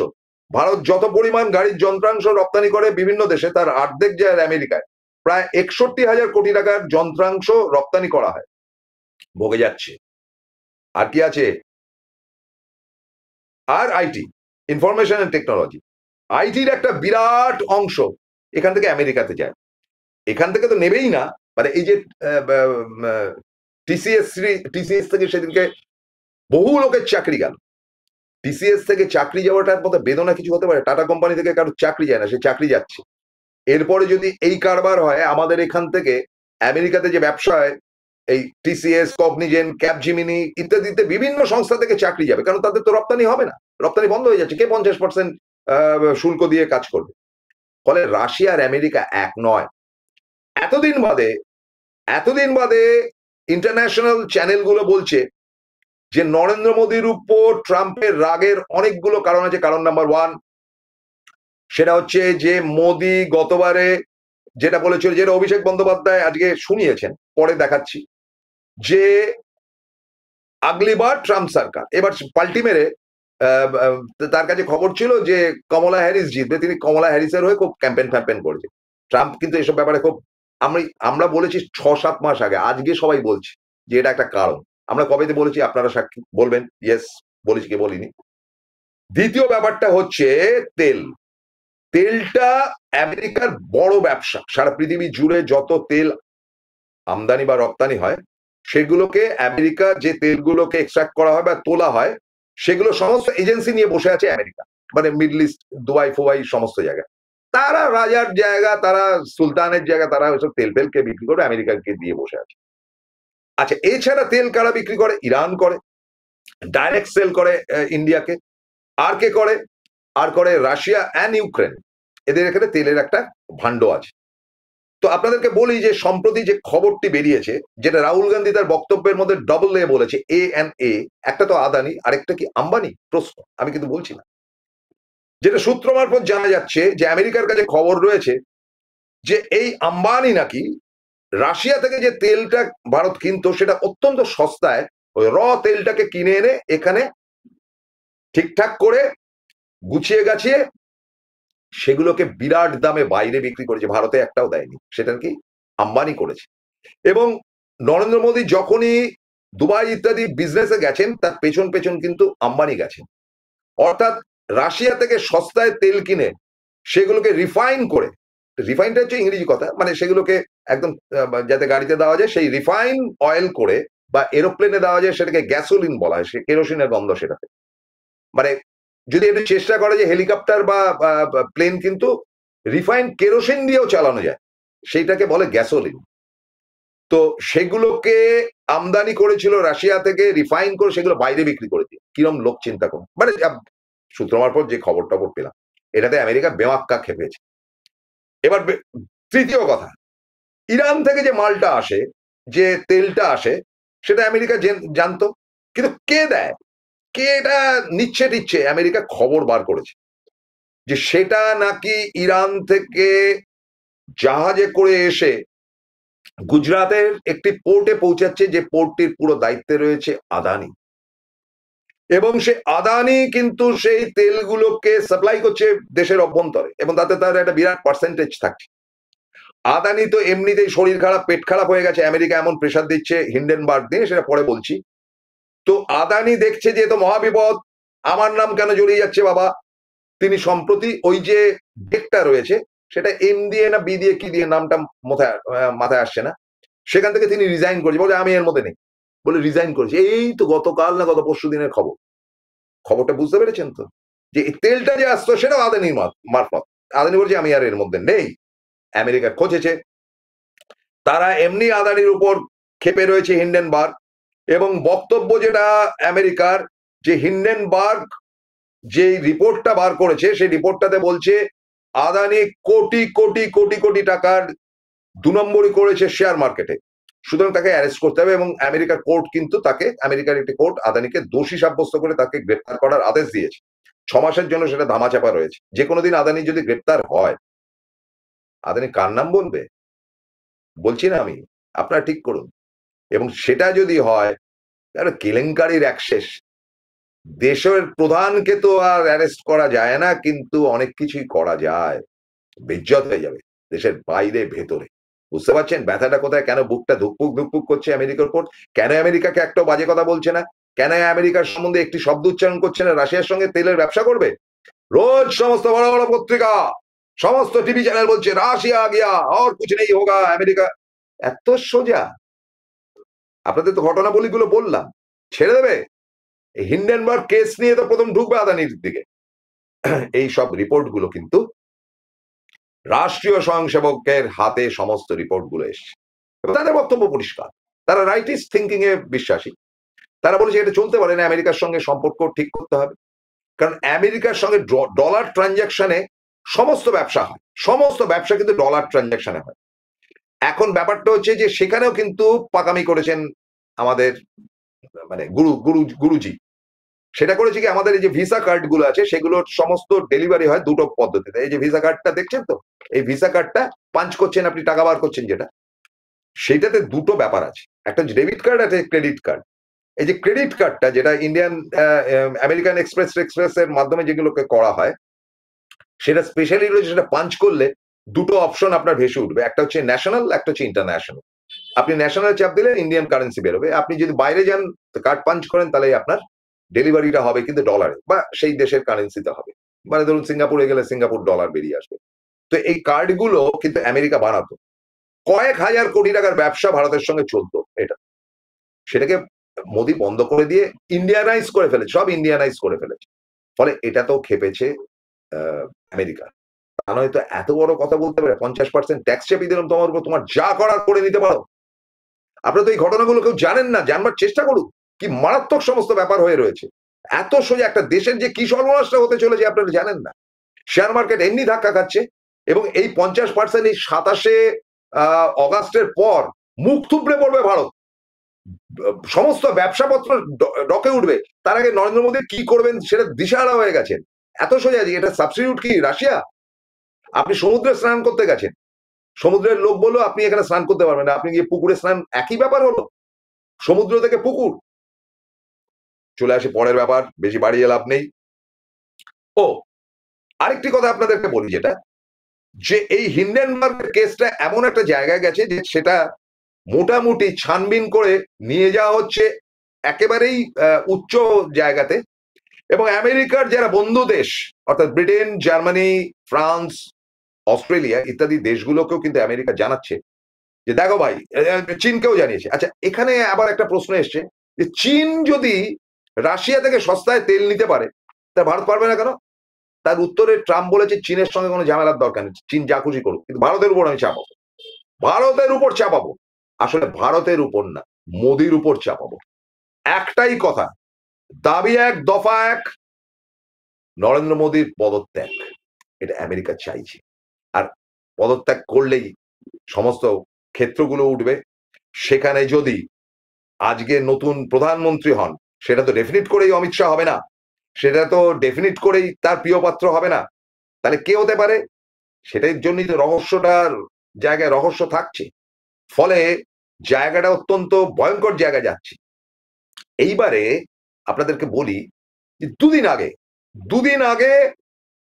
ভারত যত পরিমাণ গাড়ির যন্ত্রাংশ রপ্তানি করে বিভিন্ন দেশে, তার অর্ধেক যায় আমেরিকায়। প্রায় 61,000 কোটি টাকার যন্ত্রাংশ রপ্তানি করা হয়, ভোগে যাচ্ছে। আর কি আছে? আর আইটি, ইনফরমেশন এন্ড টেকনোলজি, আইটির একটা বিরাট অংশ এখান থেকে আমেরিকাতে যায়। এখান থেকে তো নেবেই না, মানে এই যে টিসিএস থেকে সেদিনকে বহু লোকের চাকরি গেল। টিসিএস থেকে চাকরি যাওয়াটার মতো বেদনা কিছু হতে পারে? টাটা কোম্পানি থেকে কারো চাকরি যায় না, সে চাকরি যাচ্ছে। এরপরে যদি এই কারবার হয়, আমাদের এখান থেকে আমেরিকাতে যে ব্যবসা হয়, এই টিসিএস, কগনিজেন, ক্যাপজিমিনি ইত্যাদিতে বিভিন্ন সংস্থা থেকে চাকরি যাবে, কারণ তাদের তো রপ্তানি হবে না, রপ্তানি বন্ধ হয়ে যাচ্ছে। কে 50% শুল্ক দিয়ে কাজ করবে? ফলে রাশিয়া আর আমেরিকা এক নয়। এতদিন বাদে ইন্টারন্যাশনাল চ্যানেলগুলো বলছে যে নরেন্দ্র মোদীর উপর ট্রাম্পের রাগের অনেকগুলো কারণ আছে। কারণ নাম্বার 1, সেটা হচ্ছে যে মোদী গতবারে যেটা বলেছিল, যেটা অভিষেক বন্দ্যোপাধ্যায় আজকে শুনিয়েছেন, পরে দেখাচ্ছি, যে আগলিবার ট্রাম্প সরকার। এবার পাল্টি মেরে তার কাছে খবর ছিল যে কমলা হ্যারিস জিতবে, তিনি কমলা হ্যারিসের হয়ে খুব ক্যাম্পেন করেছে। ট্রাম্প কিন্তু এসব ব্যাপারে খুব, আমরা বলেছি 6-7 মাস আগে, আজকে সবাই বলছে যে এটা একটা কারণ। আমরা কবেতে বলেছি আপনারা সাক্ষী, বলবেন ইয়েস বলেছি কি বলিনি। দ্বিতীয় ব্যাপারটা হচ্ছে তেলটা আমেরিকার বড় ব্যবসা। সারা পৃথিবী জুড়ে যত তেল আমদানি বা রপ্তানি হয়, সেগুলোকে আমেরিকা, যে তেলগুলোকে এক্সট্রাক্ট করা হয় বা তোলা হয়, সেগুলো সমস্ত এজেন্সি নিয়ে বসে আছে আমেরিকা, মানে মিডল ইস্ট, দুবাই ফুবাই সমস্ত জায়গায়। তারা রাজার জায়গা, তারা সুলতানের জায়গা, তারা ওইসব তেলকে বিক্রি করে আমেরিকাকে দিয়ে বসে আছে। আচ্ছা, এছাড়া তেল কারা বিক্রি করে? ইরান করে, ডাইরেক্ট সেল করে ইন্ডিয়াকে। আর কে করে? আর করে রাশিয়া অ্যান্ড ইউক্রেন। এদের এখানে তেলের একটা ভান্ড আছে। তো আপনাদেরকে বলি যে সম্প্রতি যে খবরটি বেরিয়েছে, যেটা রাহুল গান্ধী তার বক্তব্যের মধ্যে ডবল এ বলেছে, A&A, একটা তো আদানি, আরেকটা কি আম্বানি? প্রশ্ন, আমি কিন্তু বলছি না। যেটা সূত্র মারফত জানা যাচ্ছে যে আমেরিকার কাছে খবর রয়েছে যে এই আম্বানি নাকি রাশিয়া থেকে যে তেলটা ভারত কিনতো, সেটা অত্যন্ত সস্তায় ওই র তেলটাকে কিনে এনে এখানে ঠিকঠাক করে গুছিয়ে গাছিয়ে সেগুলোকে বিরাট দামে বাইরে বিক্রি করেছে, ভারতে একটাও দেয়নি। সেটা কি আম্বানি করেছে। এবং নরেন্দ্র মোদী যখনই দুবাই ইত্যাদি বিজনেসে গেছেন, তার পেছন কিন্তু আম্বানি গেছেন। অর্থাৎ রাশিয়া থেকে সস্তায় তেল কিনে সেগুলোকে রিফাইন করে, রিফাইনটা হচ্ছে ইংরেজি কথা, মানে সেগুলোকে একদম যাতে গাড়িতে দেওয়া যায় সেই রিফাইন অয়েল করে, বা এরোপ্লেনে দেওয়া যায় সেটাকে গ্যাসোলিন বলা হয়, সে কেরোসিনের গন্ধ সেটাতে। মানে যদি একটু চেষ্টা করে যে হেলিকপ্টার বা প্লেন কিন্তু রিফাইন কেরোসিন দিয়েও চালানো যায়, সেইটাকে বলে গ্যাসোলিন। তো সেগুলোকে আমদানি করেছিল রাশিয়া থেকে, রিফাইন করে সেগুলো বাইরে বিক্রি করে দিয়ে। কিরম লোক চিন্তা করুন, মানে সূত্র মারফত যে খবর পেলাম, এটাতে আমেরিকা বেমাক্কা খেপেছে। এবার তৃতীয় কথা, ইরান থেকে যে মালটা আসে, যে তেলটা আসে, সেটা আমেরিকা জানতো, কিন্তু কে দেয়, কে এটা নিচ্ছে? আমেরিকা খবর বার করেছে যে সেটা নাকি ইরান থেকে জাহাজে করে এসে গুজরাতের একটি পোর্টে পৌঁছাচ্ছে, যে পোর্টটির পুরো দায়িত্বে রয়েছে আদানি। এবং সে আদানি কিন্তু সেই তেলগুলোকে সাপ্লাই করছে দেশের অভ্যন্তরে, এবং তাতে তার একটা বিরাট পার্সেন্টেজ থাকছে। আদানি তো এমনিতেই শরীর খারাপ, পেট খারাপ হয়ে গেছে, আমেরিকা এমন প্রেশার দিচ্ছে হিন্ডেনবার্গ দিয়ে, সেটা পরে বলছি। তো আদানি দেখছে যে তো মহাবিপদ, আমার নাম কেন জড়িয়ে যাচ্ছে বাবা। তিনি সম্প্রতি ওই যে ডেকটা রয়েছে, সেটা এম দিয়ে না বি দিয়ে কি দিয়ে, নামটা মাথায় আসছে না, সেখান থেকে তিনি রিজাইন করেছে, বলে আমি এর মধ্যে নেই, বলে রিজাইন করেছে। এই তো গতকাল না গত পরশু দিনের খবরটা বুঝতে পেরেছেন তো, যে তেলটা যে আসতো সেটাও আদানির মারফত। আদানি বলছে আমি আর এর মধ্যে নেই। আমেরিকা খোঁজেছে, তারা এমনি আদানির উপর ক্ষেপে রয়েছে হিন্ডেনবার্গ। এবং বক্তব্য যেটা আমেরিকার, যে হিন্ডেনবার্গ যে রিপোর্টটা বার করেছে সেই রিপোর্টটাতে বলছে আদানি কোটি কোটি কোটি কোটি টাকার 2 নম্বরই করেছে শেয়ার মার্কেটে, সুতরাং তাকে অ্যারেস্ট করতে হবে। এবং আমেরিকার কোর্ট কিন্তু তাকে, আমেরিকার একটি কোর্ট আদানিকে দোষী সাব্যস্ত করে তাকে গ্রেপ্তার করার আদেশ দিয়েছে। 6 মাসের জন্য সেটা ধামাচাপা রয়েছে। যে কোনো দিন আদানি যদি গ্রেপ্তার হয়, আদানি কার নাম বলবে বলছি না আমি, আপনারা ঠিক করুন। এবং সেটা যদি হয়, কেলেঙ্কারির অ্যাক্সেস, দেশের প্রধানকে তো আর অ্যারেস্ট করা যায় না, কিন্তু অনেক কিছুই করা যায়, বেজ্জত হয়ে যাবে দেশের বাইরে ভেতরে। বুঝতে পারছেন ব্যথাটা কোথায়? কেন বুকটা ধুকপুক ধুকপুক করছে আমেরিকার উপর? কেন আমেরিকাকে একটা বাজে কথা বলছে না? কেন আমেরিকার সম্বন্ধে একটি শব্দ উচ্চারণ করছে না? রাশিয়ার সঙ্গে তেলের ব্যবসা করবে। রোজ সমস্ত বড় বড় পত্রিকা, সমস্ত টিভি চ্যানেল বলছে রাশিয়া গিয়া আর কুছ নেই হোগা, আমেরিকা। এত সোজা? আপনাদের তো ঘটনাবলীগুলো বললাম, ছেড়ে দেবে? হিন্ডেনবার্গ কেস নিয়ে তো প্রথম ঢুকবে আদানির দিকে। এই সব রিপোর্ট গুলো কিন্তু রাষ্ট্রীয় স্বয়ংসেবকের হাতে সমস্ত রিপোর্ট গুলো এসছে। তাদের বক্তব্য পরিষ্কার, তারা রাইটিস্ট থিঙ্কিং এ বিশ্বাসী। তারা বলেছে এটা চলতে পারে না, আমেরিকার সঙ্গে সম্পর্ক ঠিক করতে হবে। কারণ আমেরিকার সঙ্গে ডলার ট্রানজাকশনে সমস্ত ব্যবসা হয়, সমস্ত ব্যবসা কিন্তু ডলার ট্রানজাকশনে হয়। এখন ব্যাপারটা হচ্ছে যে সেখানেও কিন্তু পাকামি করেছেন আমাদের মানে গুরুজি। সেটা করেছে কি, আমাদের এই যে ভিসা কার্ড গুলো আছে সেগুলোর সমস্ত ডেলিভারি হয় দুটো পদ্ধতিতে। এই যে ভিসা কার্ডটা দেখছেন তো, এই ভিসা কার্ডটা পাঞ্চ করছেন, আপনি টাকা বার করছেন, যেটা সেইটাতে দুটো ব্যাপার আছে, একটা ডেবিট কার্ড, একটা ক্রেডিট কার্ড। এই যে ক্রেডিট কার্ডটা, যেটা ইন্ডিয়ান আমেরিকান এক্সপ্রেস এর মাধ্যমে যেগুলোকে করা হয়, সেটা স্পেশালি রয়েছে, সেটা পাঞ্চ করলে দুটো অপশন আপনার ভেসে উঠবে, একটা হচ্ছে ন্যাশনাল, একটা হচ্ছে ইন্টারন্যাশনাল। আপনি ন্যাশনাল চাপ দিলে ইন্ডিয়ান কারেন্সি বেরোবে, আপনি যদি বাইরে যান কার্ড পাঞ্চ করেন তাহলে আপনার ডেলিভারিটা হবে কিন্তু ডলারে বা সেই দেশের কারেন্সিতে হবে। মানে ধরুন সিঙ্গাপুরে গেলে সিঙ্গাপুর ডলার বেরিয়ে আসবে। তো এই কার্ডগুলো কিন্তু আমেরিকা বানাতো, কয়েক হাজার কোটি টাকার ব্যবসা ভারতের সঙ্গে চলতো এটা, সেটাকে মোদি বন্ধ করে দিয়ে ইন্ডিয়ানাইজ করে ফেলেছে, সব ইন্ডিয়ানাইজ করে ফেলেছে। ফলে এটা তো খেপেছে আমেরিকা। তা নয়তো এত বড় কথা বলতে পারে 50% ট্যাক্স চেপে দিলাম তোমার উপর, তোমার যা করার করে নিতে পারো। আপনারা তো এই ঘটনাগুলো কেউ জানেন না, জানবার চেষ্টা করুন, কি মারাত্মক সমস্ত ব্যাপার হয়ে রয়েছে। এত সোজা একটা দেশের যে কি সর্বনাশটা হতে চলেছে আপনারা জানেন না। শেয়ার মার্কেট এমনি ধাক্কা খাচ্ছে, এবং এই 50% এই 27শে অগাস্টের পর মুখ থুবড়ে পড়বে ভারত, সমস্ত ব্যবসাপত্র ডকে উঠবে। তার আগে নরেন্দ্র মোদী কি করবেন সেটা দিশাহারা হয়ে গেছেন। এত সোজা যে এটা সাবস্টিটিউট কি রাশিয়া? আপনি সমুদ্রে স্নান করতে গেছেন, সমুদ্রের লোক বললো আপনি এখানে স্নান করতে পারবেন না, আপনি গিয়ে পুকুরে স্নান, একই ব্যাপার হলো, সমুদ্র থেকে পুকুর। চলে আসে পরের ব্যাপার, বেশি বাড়িয়ে লাভ নেই। ও আরেকটি কথা আপনাদেরকে বলি, যেটা যে এই হিন্ডেনবার্গের কেসটা এমন একটা জায়গায় গেছে যে সেটা মোটামুটি ছানবিন করে নিয়ে যাওয়া হচ্ছে একেবারেই উচ্চ জায়গাতে। এবং আমেরিকার যারা বন্ধু দেশ, অর্থাৎ ব্রিটেন, জার্মানি, ফ্রান্স, অস্ট্রেলিয়া ইত্যাদি দেশগুলোকেও কিন্তু আমেরিকা জানাচ্ছে যে দেখো ভাই, চীনকেও জানিয়েছে। আচ্ছা, এখানে আবার একটা প্রশ্ন এসছে যে চীন যদি রাশিয়া থেকে সস্তায় তেল নিতে পারে, তা ভারত পারবে না কেন? তার উত্তরে ট্রাম্প বলেছে চীনের সঙ্গে কোনো ঝামেলার দরকার নেই, চীন যা খুশি করুক, কিন্তু ভারতের উপর আমি চাপাবো, ভারতের উপর চাপাবো। আসলে ভারতের উপর না, মোদির উপর চাপাবো। একটাই কথা, দাবি এক, দফা এক, নরেন্দ্র মোদীর পদত্যাগ। এটা আমেরিকা চাইছে, আর পদত্যাগ করলেই সমস্ত ক্ষেত্রগুলো উঠবে। সেখানে যদি আজকে নতুন প্রধানমন্ত্রী হন, সেটা তো ডেফিনিট করেই অমিত শাহ হবে না, সেটা তো ডেফিনিট করেই তার প্রিয় পাত্র হবে না। তাহলে কে হতে পারে? সেটার জন্যই তো রহস্যটার জায়গায় রহস্য থাকছে। ফলে জায়গাটা অত্যন্ত ভয়ঙ্কর জায়গায় যাচ্ছে। এইবারে আপনাদেরকে বলি যে দুদিন আগে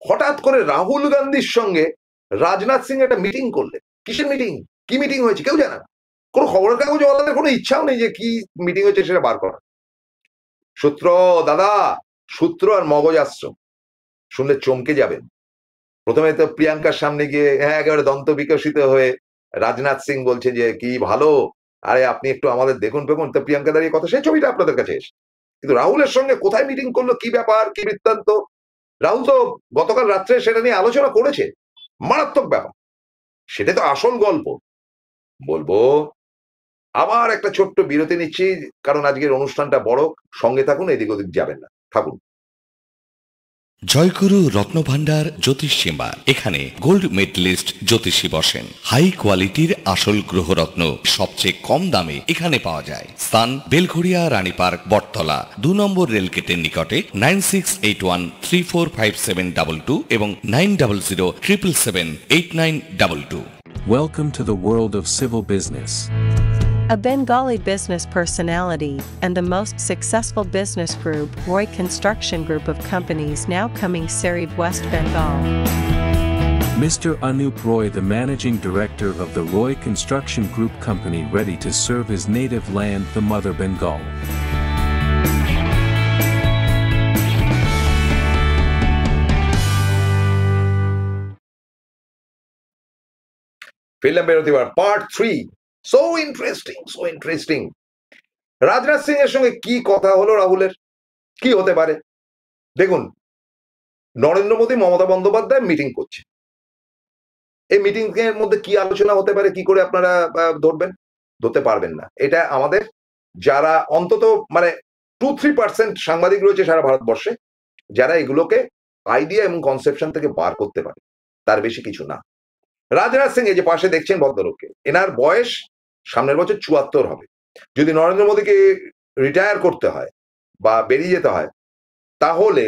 হঠাৎ করে রাহুল গান্ধীর সঙ্গে রাজনাথ সিং একটা মিটিং করলেন। কিসের মিটিং, কি মিটিং হয়েছে কেউ জানে না, কোনো খবরের কাগজে বলার কোনো ইচ্ছাও নেই যে কি মিটিং হয়েছে সেটা বার করা। সূত্র দাদা, সূত্র আর মগজাস্ত্র শুনলে চমকে যাবেন। প্রথমে তো প্রিয়াঙ্কার সামনে গিয়ে একেবারে দন্ত বিকশিত হয়ে রাজনাথ সিং বলছে যে কি ভালো, আরে আপনি একটু আমাদের দেখুন পেকুন। তো প্রিয়াঙ্কা দাঁড়িয়ে কথা, সেই ছবিটা আপনাদের কাছে এসে, কিন্তু রাহুলের সঙ্গে কোথায় মিটিং করলো, কি ব্যাপার, কি বৃত্তান্ত, রাহুল তো গতকাল রাত্রে সেটা নিয়ে আলোচনা করেছে। মারাত্মক ব্যাপার, সেটা তো আসল গল্প। বলবো আবার একটা ছোট্ট বিরতি নিচ্ছি, কারণ আজকের অনুষ্ঠানটা বড়, সঙ্গে থাকুন, এদিক ওদিক যাবেন না। থাকুন। জয়গুরু রত্নভান্ডার জ্যোতিষ চেম্বার, এখানে গোল্ড মেডেলিস্ট জ্যোতিষী বসেন। হাই কোয়ালিটির আসল গ্রহরত্ন সবচেয়ে কম দামে এখানে পাওয়া যায়। স্থান বেলঘড়িয়া, রানী পার্ক, বটতলা, 2 নম্বর রেলগেটের নিকটে। 9681345722 এবং 9007778922। Welcome to the world of civil business. A Bengali business personality and the most successful business group, Roy Construction Group of companies, now coming Sarib, West Bengal. Mr. Anup Roy, the managing director of the Roy Construction Group company, ready to serve his native land, the mother Bengal. Film বেরোতিবার part 3। So interesting. Rajnath Singh এর সঙ্গে কি কথা হলো রাহুলের, কি হতে পারে? দেখুন, নরেন্দ্র মোদী মমতা বন্দ্যোপাধ্যায় মিটিং করছে। এই মিটিং এর মধ্যে কি আলোচনা হতে পারে কি করে আপনারা ধরতে পারবেন না। এটা আমাদের যারা অন্তত মানে 2-3% সাংবাদিক রয়েছে সারা ভারতবর্ষে, যারা এগুলোকে আইডিয়া এবং কনসেপশন থেকে বার করতে পারে, তার বেশি কিছু না। রাজনাথ সিং এই যে পাশে দেখছেন ভদ্রলোককে, এনার বয়স সামনের বছর 74 হবে। যদি নরেন্দ্র মোদীকে রিটায়ার করতে হয় বা বেরিয়ে যেতে হয়, তাহলে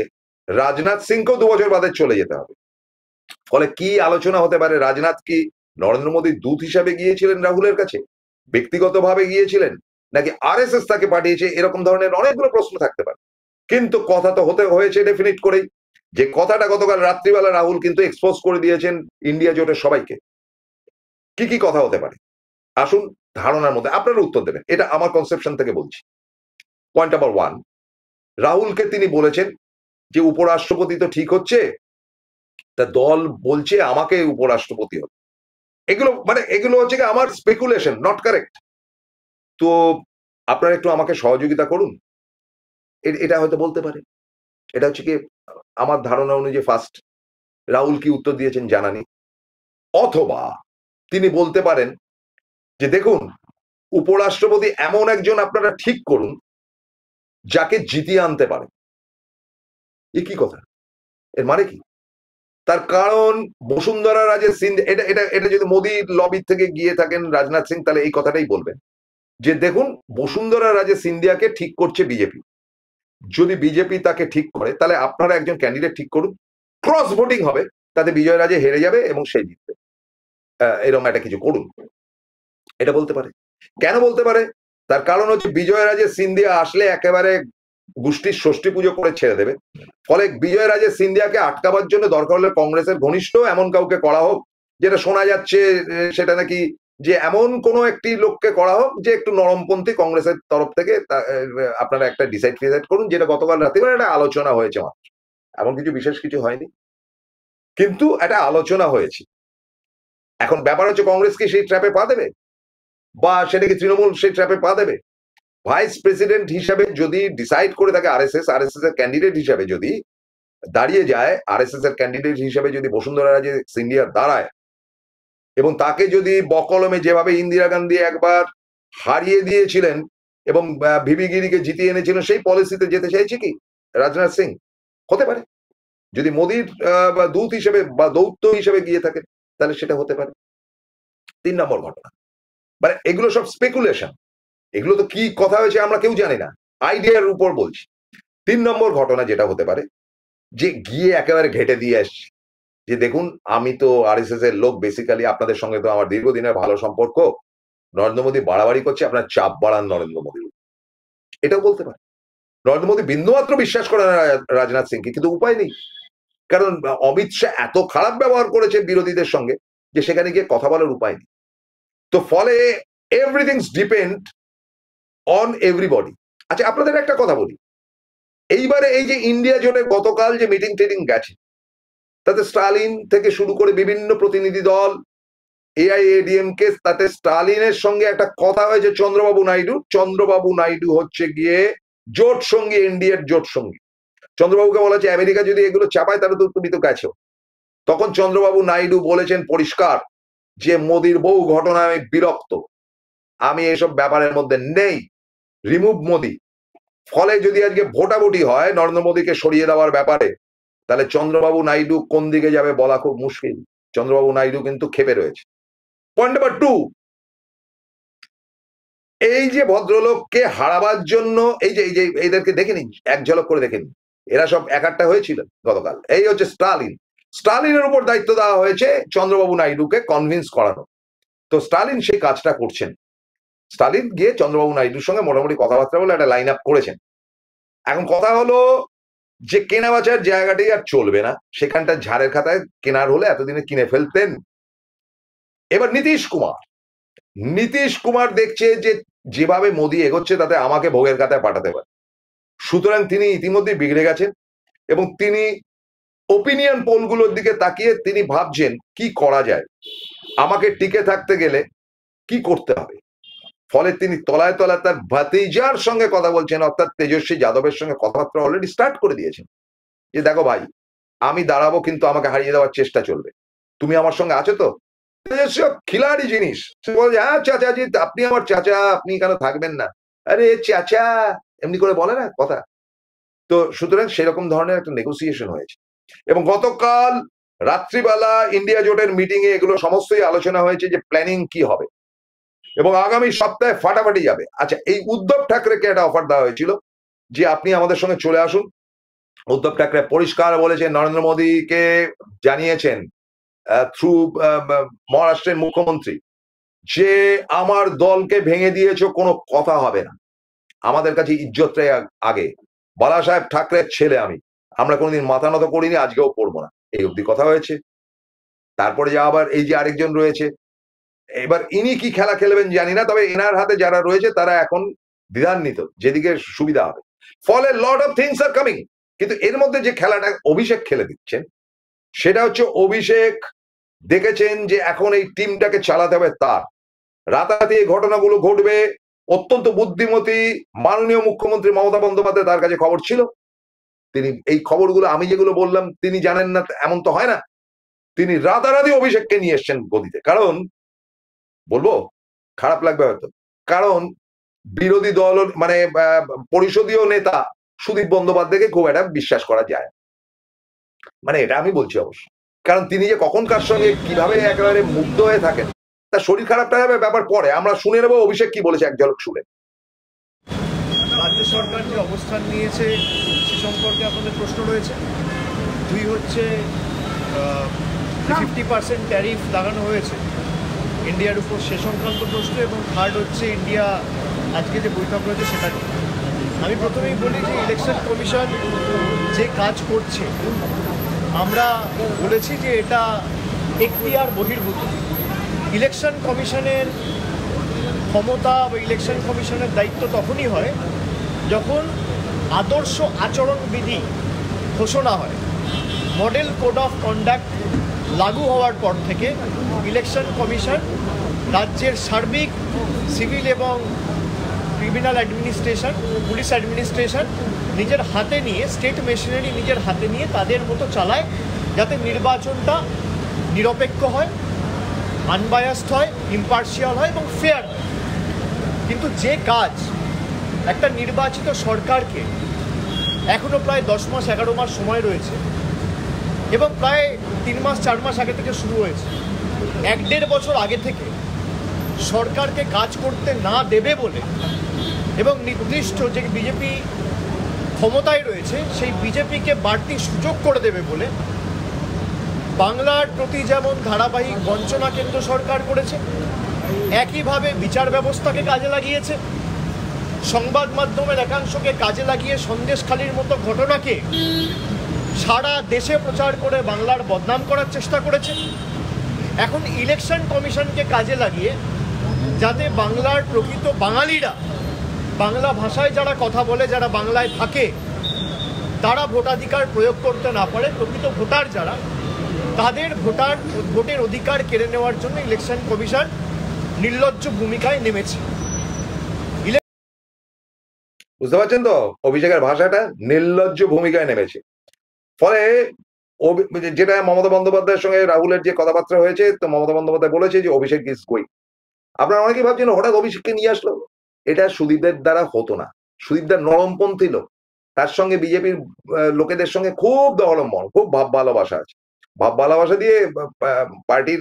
রাজনাথ সিংকেও 2 বছর বাদে চলে যেতে হবে। ফলে কি আলোচনা হতে পারে? রাজনাথ কি নরেন্দ্র মোদীর দূত হিসাবে গিয়েছিলেন রাহুলের কাছে, ব্যক্তিগতভাবে গিয়েছিলেন, নাকি আরএসএস তাকে পাঠিয়েছে? এরকম ধরনের অনেকগুলো প্রশ্ন থাকতে পারে। কিন্তু কথা তো হয়েছে ডেফিনিট করেই, যে কথাটা গতকাল রাত্রিবেলা রাহুল কিন্তু এক্সপোজ করে দিয়েছেন ইন্ডিয়া জোটের সবাইকে। কি কি কথা হতে পারে আসুন ধারণার মধ্যে আপনারা উত্তর দেবেন। এটা আমার কনসেপশন থেকে বলছি। পয়েন্ট নাম্বার 1, রাহুলকে তিনি বলেছেন যে উপরাষ্ট্রপতি তো ঠিক হচ্ছে, তা দল বলছে আমাকে উপরাষ্ট্রপতি হবে। এগুলো হচ্ছে কি আমার স্পেকুলেশন, নট কারেক্ট। তো আপনারা একটু আমাকে সহযোগিতা করুন। এটা হয়তো বলতে পারে। এটা হচ্ছে কি আমার ধারণা অনুযায়ী ফার্স্ট। রাহুল কি উত্তর দিয়েছেন জানা নেই। অথবা তিনি বলতে পারেন যে দেখুন, উপরাষ্ট্রপতি এমন একজন আপনারা ঠিক করুন যাকে জিতিয়ে আনতে পারেন। এ কি কথা? এর মানে কি? তার কারণ বসুন্ধরা রাজে সিন্ধিয়া, এটা যদি মোদীর লবি থেকে গিয়ে থাকেন রাজনাথ সিং, তাহলে এই কথাটাই বলবেন যে দেখুন, বসুন্ধরা রাজে সিন্ধিয়াকে ঠিক করছে বিজেপি। যদি বিজেপি তাকে ঠিক করে, তাহলে আপনারা একজন ক্যান্ডিডেট ঠিক করুন, ক্রস ভোটিং হবে, তাতে বিজয় রাজে হেরে যাবে এবং সে জিতবে। এরকম একটা কিছু করুন। এটা বলতে পারে। কেন বলতে পারে? তার কারণ হচ্ছে বিজয় রাজে সিন্ধিয়া আসলে একেবারে গোষ্ঠীর ষষ্ঠী পুজো করে ছেড়ে দেবে। ফলে বিজয় রাজে সিন্ধিয়াকে আটকাবার জন্য দরকার হলে কংগ্রেসের ঘনিষ্ঠ এমন কাউকে করা হোক, যেটা শোনা যাচ্ছে সেটা নাকি যে এমন কোনো একটি লোককে করা হোক যে একটু নরমপন্থী কংগ্রেসের তরফ থেকে। আপনারা একটা ডিসাইড করুন, যেটা গতকাল রাতে একটা আলোচনা হয়েছে মাত্র, এমন কিছু বিশেষ কিছু হয়নি, কিন্তু একটা আলোচনা হয়েছে। এখন ব্যাপার হচ্ছে কংগ্রেস কি সেই ট্র্যাপে পা দেবে, বা সেটাকে তৃণমূল সেই ট্র্যাপে পা দেবে? ভাইস প্রেসিডেন্ট হিসাবে যদি ডিসাইড করে থাকে আরএসএস এর ক্যান্ডিডেট হিসাবে যদি দাঁড়িয়ে যায়, আরএসএস এর ক্যান্ডিডেট হিসাবে যদি বসুন্ধরা রাজে সিন্ধিয়া দাঁড়ায়, এবং তাকে যদি বকলমে যেভাবে ইন্দিরা গান্ধী একবার হারিয়ে দিয়েছিলেন এবং ভিভি গিরিকে জিতিয়ে এনেছিলেন, সেই পলিসিতে যেতে চাইছে কি রাজনাথ সিং? হতে পারে। যদি মোদীর দূত হিসেবে বা দৌত্য হিসেবে গিয়ে থাকে, তাহলে সেটা হতে পারে। 3 নম্বর ঘটনা, মানে এগুলো সব স্পেকুলেশন, এগুলো তো কি কথা হয়েছে আমরা কেউ জানি না, আইডিয়ার উপর বলছি। 3 নম্বর ঘটনা যেটা হতে পারে, যে গিয়ে একেবারে ঘেটে দিয়ে আসছে যে দেখুন, আমি তো আরএসএস এর লোক, বেসিক্যালি আপনাদের সঙ্গে তো আমার দীর্ঘদিনের ভালো সম্পর্ক, নরেন্দ্র মোদী বাড়াবাড়ি করছে, আপনার চাপ বাড়ান নরেন্দ্র মোদী। এটাও বলতে পারে। নরেন্দ্র মোদী বিন্দুমাত্র বিশ্বাস করে না রাজনাথ সিংকে, কিন্তু উপায় নেই, কারণ অমিত শাহ এত খারাপ ব্যবহার করেছে বিরোধীদের সঙ্গে যে সেখানে গিয়ে কথা বলার উপায় নেই। তো ফলে এভরিথিংস ডিপেন্ড অন এভরিবডি। আচ্ছা, আপনাদের একটা কথা বলি, এইবারে এই যে ইন্ডিয়া জোটে গতকাল যে মিটিং টিটিং গেছে, তাতে স্টালিন থেকে শুরু করে বিভিন্ন প্রতিনিধি দল, এআইএডিএমকে, তাতে স্টালিনের সঙ্গে একটা কথা হয়েছে চন্দ্রবাবু নাইডু হচ্ছে গিয়ে জোট সঙ্গী, এনডিএর জোট সঙ্গী। চন্দ্রবাবুকে বলা হচ্ছে আমেরিকা যদি এগুলো চাপায় তাহলে তো তুমি তো গেছো। তখন চন্দ্রবাবু নাইডু বলেছেন পরিষ্কার যে মোদির বহু ঘটনায় আমি বিরক্ত, আমি এসব ব্যাপারের মধ্যে নেই, রিমুভ মোদি। ফলে যদি আজকে ভোটাভুটি হয় নরেন্দ্র মোদীকে সরিয়ে দেওয়ার ব্যাপারে, তাহলে চন্দ্রবাবু নাইডু কোন দিকে যাবে বলা খুব মুশকিল। চন্দ্রবাবু নাইডু কিন্তু ক্ষেপে রয়েছে। পয়েন্ট নাম্বার 2, এই যে ভদ্রলোককে হারাবার জন্য এই যে এদেরকে দেখে নিন, এক ঝলক করে দেখে নিন, এরা সব একটা হয়েছিল গতকাল। এই হচ্ছে স্টালিনের উপর দায়িত্ব দেওয়া হয়েছে চন্দ্রবাবু নাইডুকে কনভিন্স করানো। তো স্টালিন সেই কাজটা করছেন। স্টালিন গিয়ে চন্দ্রবাবু নাইডুর সঙ্গে মোটামুটি কথাবার্তা বলে একটা লাইন আপ করেছেন। এখন কথা হলো যে কেনা বেচার জায়গাটি আর চলবে না, সেখানটা ঝাড়ের খাতায় কেনার হলে এতদিনে কিনে ফেলতেন। এবার নীতিশ কুমার দেখছে যে যেভাবে মোদী এগোচ্ছে তাতে আমাকে ভোগের খাতায় পাঠাতে পারে, সুতরাং তিনি ইতিমধ্যে বিগড়ে গেছেন এবং তিনি ওপিনিয়ন পোলগুলোর দিকে তাকিয়ে তিনি ভাবছেন কি করা যায়, আমাকে টিকে থাকতে গেলে কি করতে হবে। ফলে তিনি তলায় তলায় তার ভাতিজার সঙ্গে কথা বলছেন, অর্থাৎ তেজস্বী যাদবের সঙ্গে কথাবার্তা অলরেডি স্টার্ট করে দিয়েছেন যে দেখো ভাই, আমি দাঁড়াবো কিন্তু আমাকে হারিয়ে দেওয়ার চেষ্টা চলবে, তুমি আমার সঙ্গে আছো তো। তেজস্বী খিলাড়ি জিনিস, সে বলে হ্যাঁ চাচাজি আপনি আমার চাচা, আপনি কেন থাকবেন না, আরে চাচা এমনি করে বলে না কথা। তো সুতরাং সেরকম ধরনের একটা নেগোসিয়েশন হয়েছে এবং গতকাল রাত্রিবেলা ইন্ডিয়া জোটের মিটিং এ এগুলো সমস্তই আলোচনা হয়েছে যে প্ল্যানিং কি হবে এবং আগামী সপ্তাহে ফাটাফাটি যাবে। আচ্ছা, এই উদ্ধব ঠাকরেকে একটা অফার দেওয়া হয়েছিল যে আপনি আমাদের সঙ্গে চলে আসুন। উদ্ধব ঠাকরে পরিষ্কার বলেছেন, নরেন্দ্র মোদীকে জানিয়েছেন থ্রু মহারাষ্ট্রের মুখ্যমন্ত্রী যে আমার দলকে ভেঙে দিয়েছ, কোনো কথা হবে না, আমাদের কাছে ইজ্জতটাই আগে, বালা সাহেব ঠাকরের ছেলে আমরা কোনোদিন মাথা নত করিনি, আজকেও করবো না, এই অবধি কথা হয়েছে। তারপরে যা আবার এই যে আরেকজন রয়েছে, এবার ইনি কি খেলা খেলবেন জানি না, তবে এনার হাতে যারা রয়েছে তারা এখন দ্বিধান্বিত যেদিকে সুবিধা হবে। ফলে lot of things are coming. কিন্তু এর মধ্যে যে খেলাটা অভিষেক খেলে দিচ্ছেন সেটা হচ্ছে, অভিষেক দেখেছেন যে এখন এই টিমটাকে চালাতে হবে তার, রাতারাতি এই ঘটনাগুলো ঘটবে। অত্যন্ত বুদ্ধিমতী মাননীয় মুখ্যমন্ত্রী মমতা বন্দ্যোপাধ্যায়, তার কাছে খবর ছিল, তিনি এই খবরগুলো আমি যেগুলো বললাম তিনি জানেন না এমন তো হয় না, তিনি রাতারাতি অভিষেককে নিয়ে এসছেন গদিতে। কারণ বলবো খারাপ লাগবে হয়তো, কারণ বিরোধী দল মানে পরিষদীয় নেতা সুদীপ বন্দ্যোপাধ্যায়কে খুব একটা বিশ্বাস করা যায়, মানে এটা আমি বলছি অবশ্য, কারণ তিনি যে কখন কার সঙ্গে কিভাবে একেবারে মুগ্ধ হয়ে থাকেন, তার শরীর খারাপটা হবে ব্যাপার পরে আমরা শুনে নেবো অভিষেক কি বলেছে, এক ঝলক শুনে। রাজ্য সরকার যে অবস্থান নিয়েছে সে সম্পর্কে আপনাদের প্রশ্ন রয়েছে। দুই হচ্ছে 50% ট্যারিফ লাগানো হয়েছে ইন্ডিয়ার উপর, সে সংক্রান্ত প্রশ্ন। এবং থার্ড হচ্ছে ইন্ডিয়া আজকে যে বৈঠক রয়েছে সেটা নিয়ে। আমি প্রথমেই বলি যে ইলেকশন কমিশন যে কাজ করছে আমরা বলেছি যে এটা এখতিয়ার বহির্ভূত। ইলেকশন কমিশনের ক্ষমতা বা ইলেকশন কমিশনের দায়িত্ব তখনই হয় যখন আদর্শ আচরণবিধি ঘোষণা হয়। মডেল কোড অফ কন্ডাক্ট লাগু হওয়ার পর থেকে ইলেকশন কমিশন রাজ্যের সার্বিক সিভিল এবং ক্রিমিনাল অ্যাডমিনিস্ট্রেশন, পুলিশ অ্যাডমিনিস্ট্রেশন নিজের হাতে নিয়ে, স্টেট মেশিনারি নিজের হাতে নিয়ে তাদের মতো চালায়, যাতে নির্বাচনটা নিরপেক্ষ হয়, আনবায়াসড হয়, ইম্পার্শিয়াল হয় এবং ফেয়ার হয়। কিন্তু যে কাজ একটা নির্বাচিত সরকারকে এখনও প্রায় 10 মাস 11 মাস সময় রয়েছে এবং প্রায় 3 মাস 4 মাস আগে থেকে শুরু হয়েছে, 1-1.5 বছর আগে থেকে সরকারকে কাজ করতে না দেবে বলে এবং নির্দিষ্ট যে বিজেপি ক্ষমতায় রয়েছে সেই বিজেপিকে বাড়তি সুযোগ করে দেবে বলে বাংলার প্রতি যেমন ধারাবাহিক বঞ্চনা কেন্দ্র সরকার করেছে, একইভাবে বিচার ব্যবস্থাকে কাজে লাগিয়েছে, সংবাদ মাধ্যমের একাংশকে কাজে লাগিয়ে সন্দেশখালির মতো ঘটনাকে সারা দেশে প্রচার করে বাংলার বদনাম করার চেষ্টা করেছে। এখন ইলেকশন কমিশনকে কাজে লাগিয়ে যাতে বাংলার প্রকৃত বাঙালিরা, বাংলা ভাষায় যারা কথা বলে, যারা বাংলায় থাকে, তারা ভোটাধিকার প্রয়োগ করতে না পারে, প্রকৃত ভোটার যারা, তাদের ভোটের অধিকার কেড়ে নেওয়ার জন্য ইলেকশন কমিশন নির্লজ্জ ভূমিকায় নেমেছে। বুঝতে পারছেন তো অভিষেকের ভাষাটা, নির্লজ্জ ভূমিকায় নেমেছে। ফলে যেটা মমতা বন্দ্যোপাধ্যায়ের সঙ্গে রাহুলের যে কথাবার্তা হয়েছে, তো মমতা বন্দ্যোপাধ্যায় বলেছে যে অভিষেক ইজ গোয়িং। আপনারা অনেকেই ভাবছেন হঠাৎ অভিষেককে নিয়ে আসলো, এটা সুদীপের দ্বারা হতো না। সুদীপদা নরমপন্থী লোক, তার সঙ্গে বিজেপির লোকেদের সঙ্গে খুব দহলম্বন, খুব ভাব ভালোবাসা আছে। ভাব ভালোবাসা দিয়ে পার্টির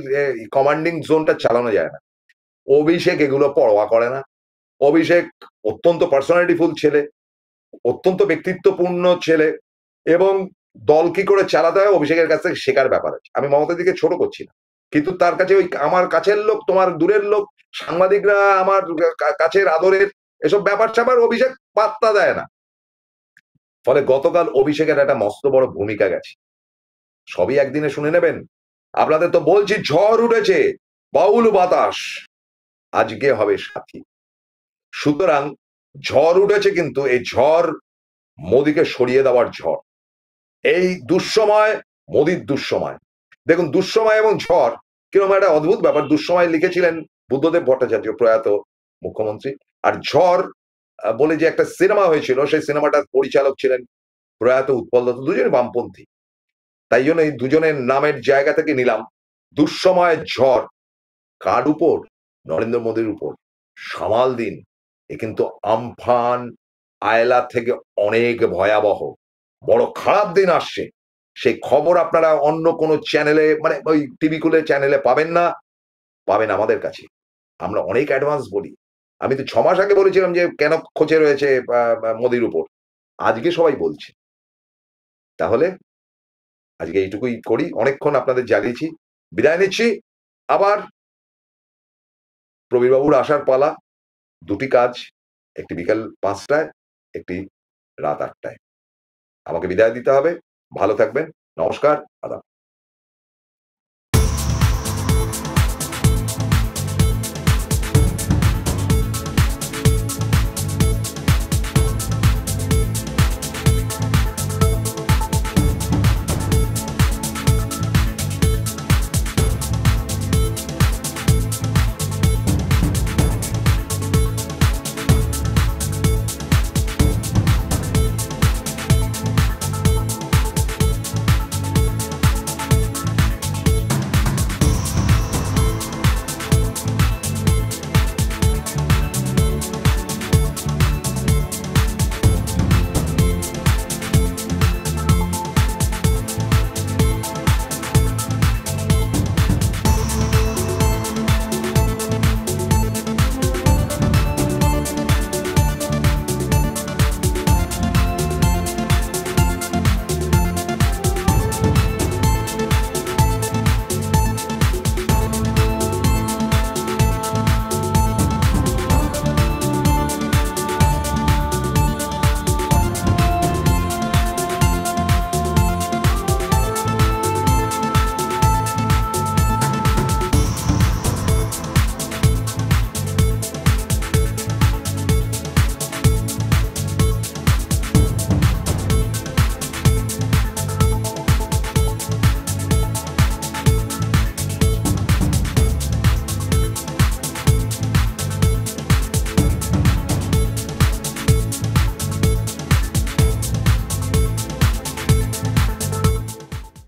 কমান্ডিং জোনটা চালানো যায় না। অভিষেক এগুলো পরোয়া করে না। অভিষেক অত্যন্ত পার্সোনালিটিফুল ছেলে, অত্যন্ত ব্যক্তিত্বপূর্ণ ছেলে, এবং দল কি করে চালাতে হয় অভিষেকের কাছ থেকে শেখার ব্যাপার আছে। আমি মমতাদিকে ছোট করছি না, কিন্তু তার কাছে ওই আমার কাছের লোক, তোমার দূরের লোক, সাংবাদিকরা আমার কাছের আদরের, এসব ব্যাপার স্যাপার অভিষেক পাত্তা দেয় না। ফলে গতকাল অভিষেকের একটা মস্ত বড় ভূমিকা গেছে। সবই একদিনে শুনে নেবেন। আপনাদের তো বলছি ঝড় উঠেছে, বাউল বাতাস, আজকে হবে সাথী। সুতরাং ঝড় উঠেছে, কিন্তু এই ঝড় মোদিকে সরিয়ে দেওয়ার ঝড়। এই দুঃসময় মোদির দুঃসময়। দেখুন, দুঃসময় এবং ঝড় কিরকম একটা অদ্ভুত ব্যাপার। দুঃসময় লিখেছিলেন বুদ্ধদেব ভট্টাচার্য, প্রয়াত মুখ্যমন্ত্রী, আর ঝড় বলে যে একটা সিনেমা হয়েছিল, সেই সিনেমাটার পরিচালক ছিলেন প্রয়াত উৎপল দত্ত, দুজনে বামপন্থী। তাই জন্য এই দুজনের নামের জায়গা থেকে নিলাম দুঃসময়ের ঝড়। কার উপর? নরেন্দ্র মোদীর উপর। সামাল দিন, এ কিন্তু আমফান আয়লা থেকে অনেক ভয়াবহ, বড় খারাপ দিন আসছে। সেই খবর আপনারা অন্য কোনো চ্যানেলে, মানে ওই টিভি খুলে চ্যানেলে পাবেন না, পাবেন আমাদের কাছে। আমরা অনেক অ্যাডভান্স বলি। আমি তো 6 মাস আগে বলেছিলাম যে কেন খোঁচে রয়েছে মোদির উপর, আজকে সবাই বলছে। তাহলে আজকে এইটুকুই করি, অনেকক্ষণ আপনাদের জ্বালিয়েছি, বিদায় নিচ্ছি। আবার প্রবীরবাবুর আসার পালা, দুটি কাজ, একটি বিকাল 5টায়, একটি রাত 8টায়। আমাকে বিদায় দিতে হবে। ভালো থাকবেন, নমস্কার, আদাব।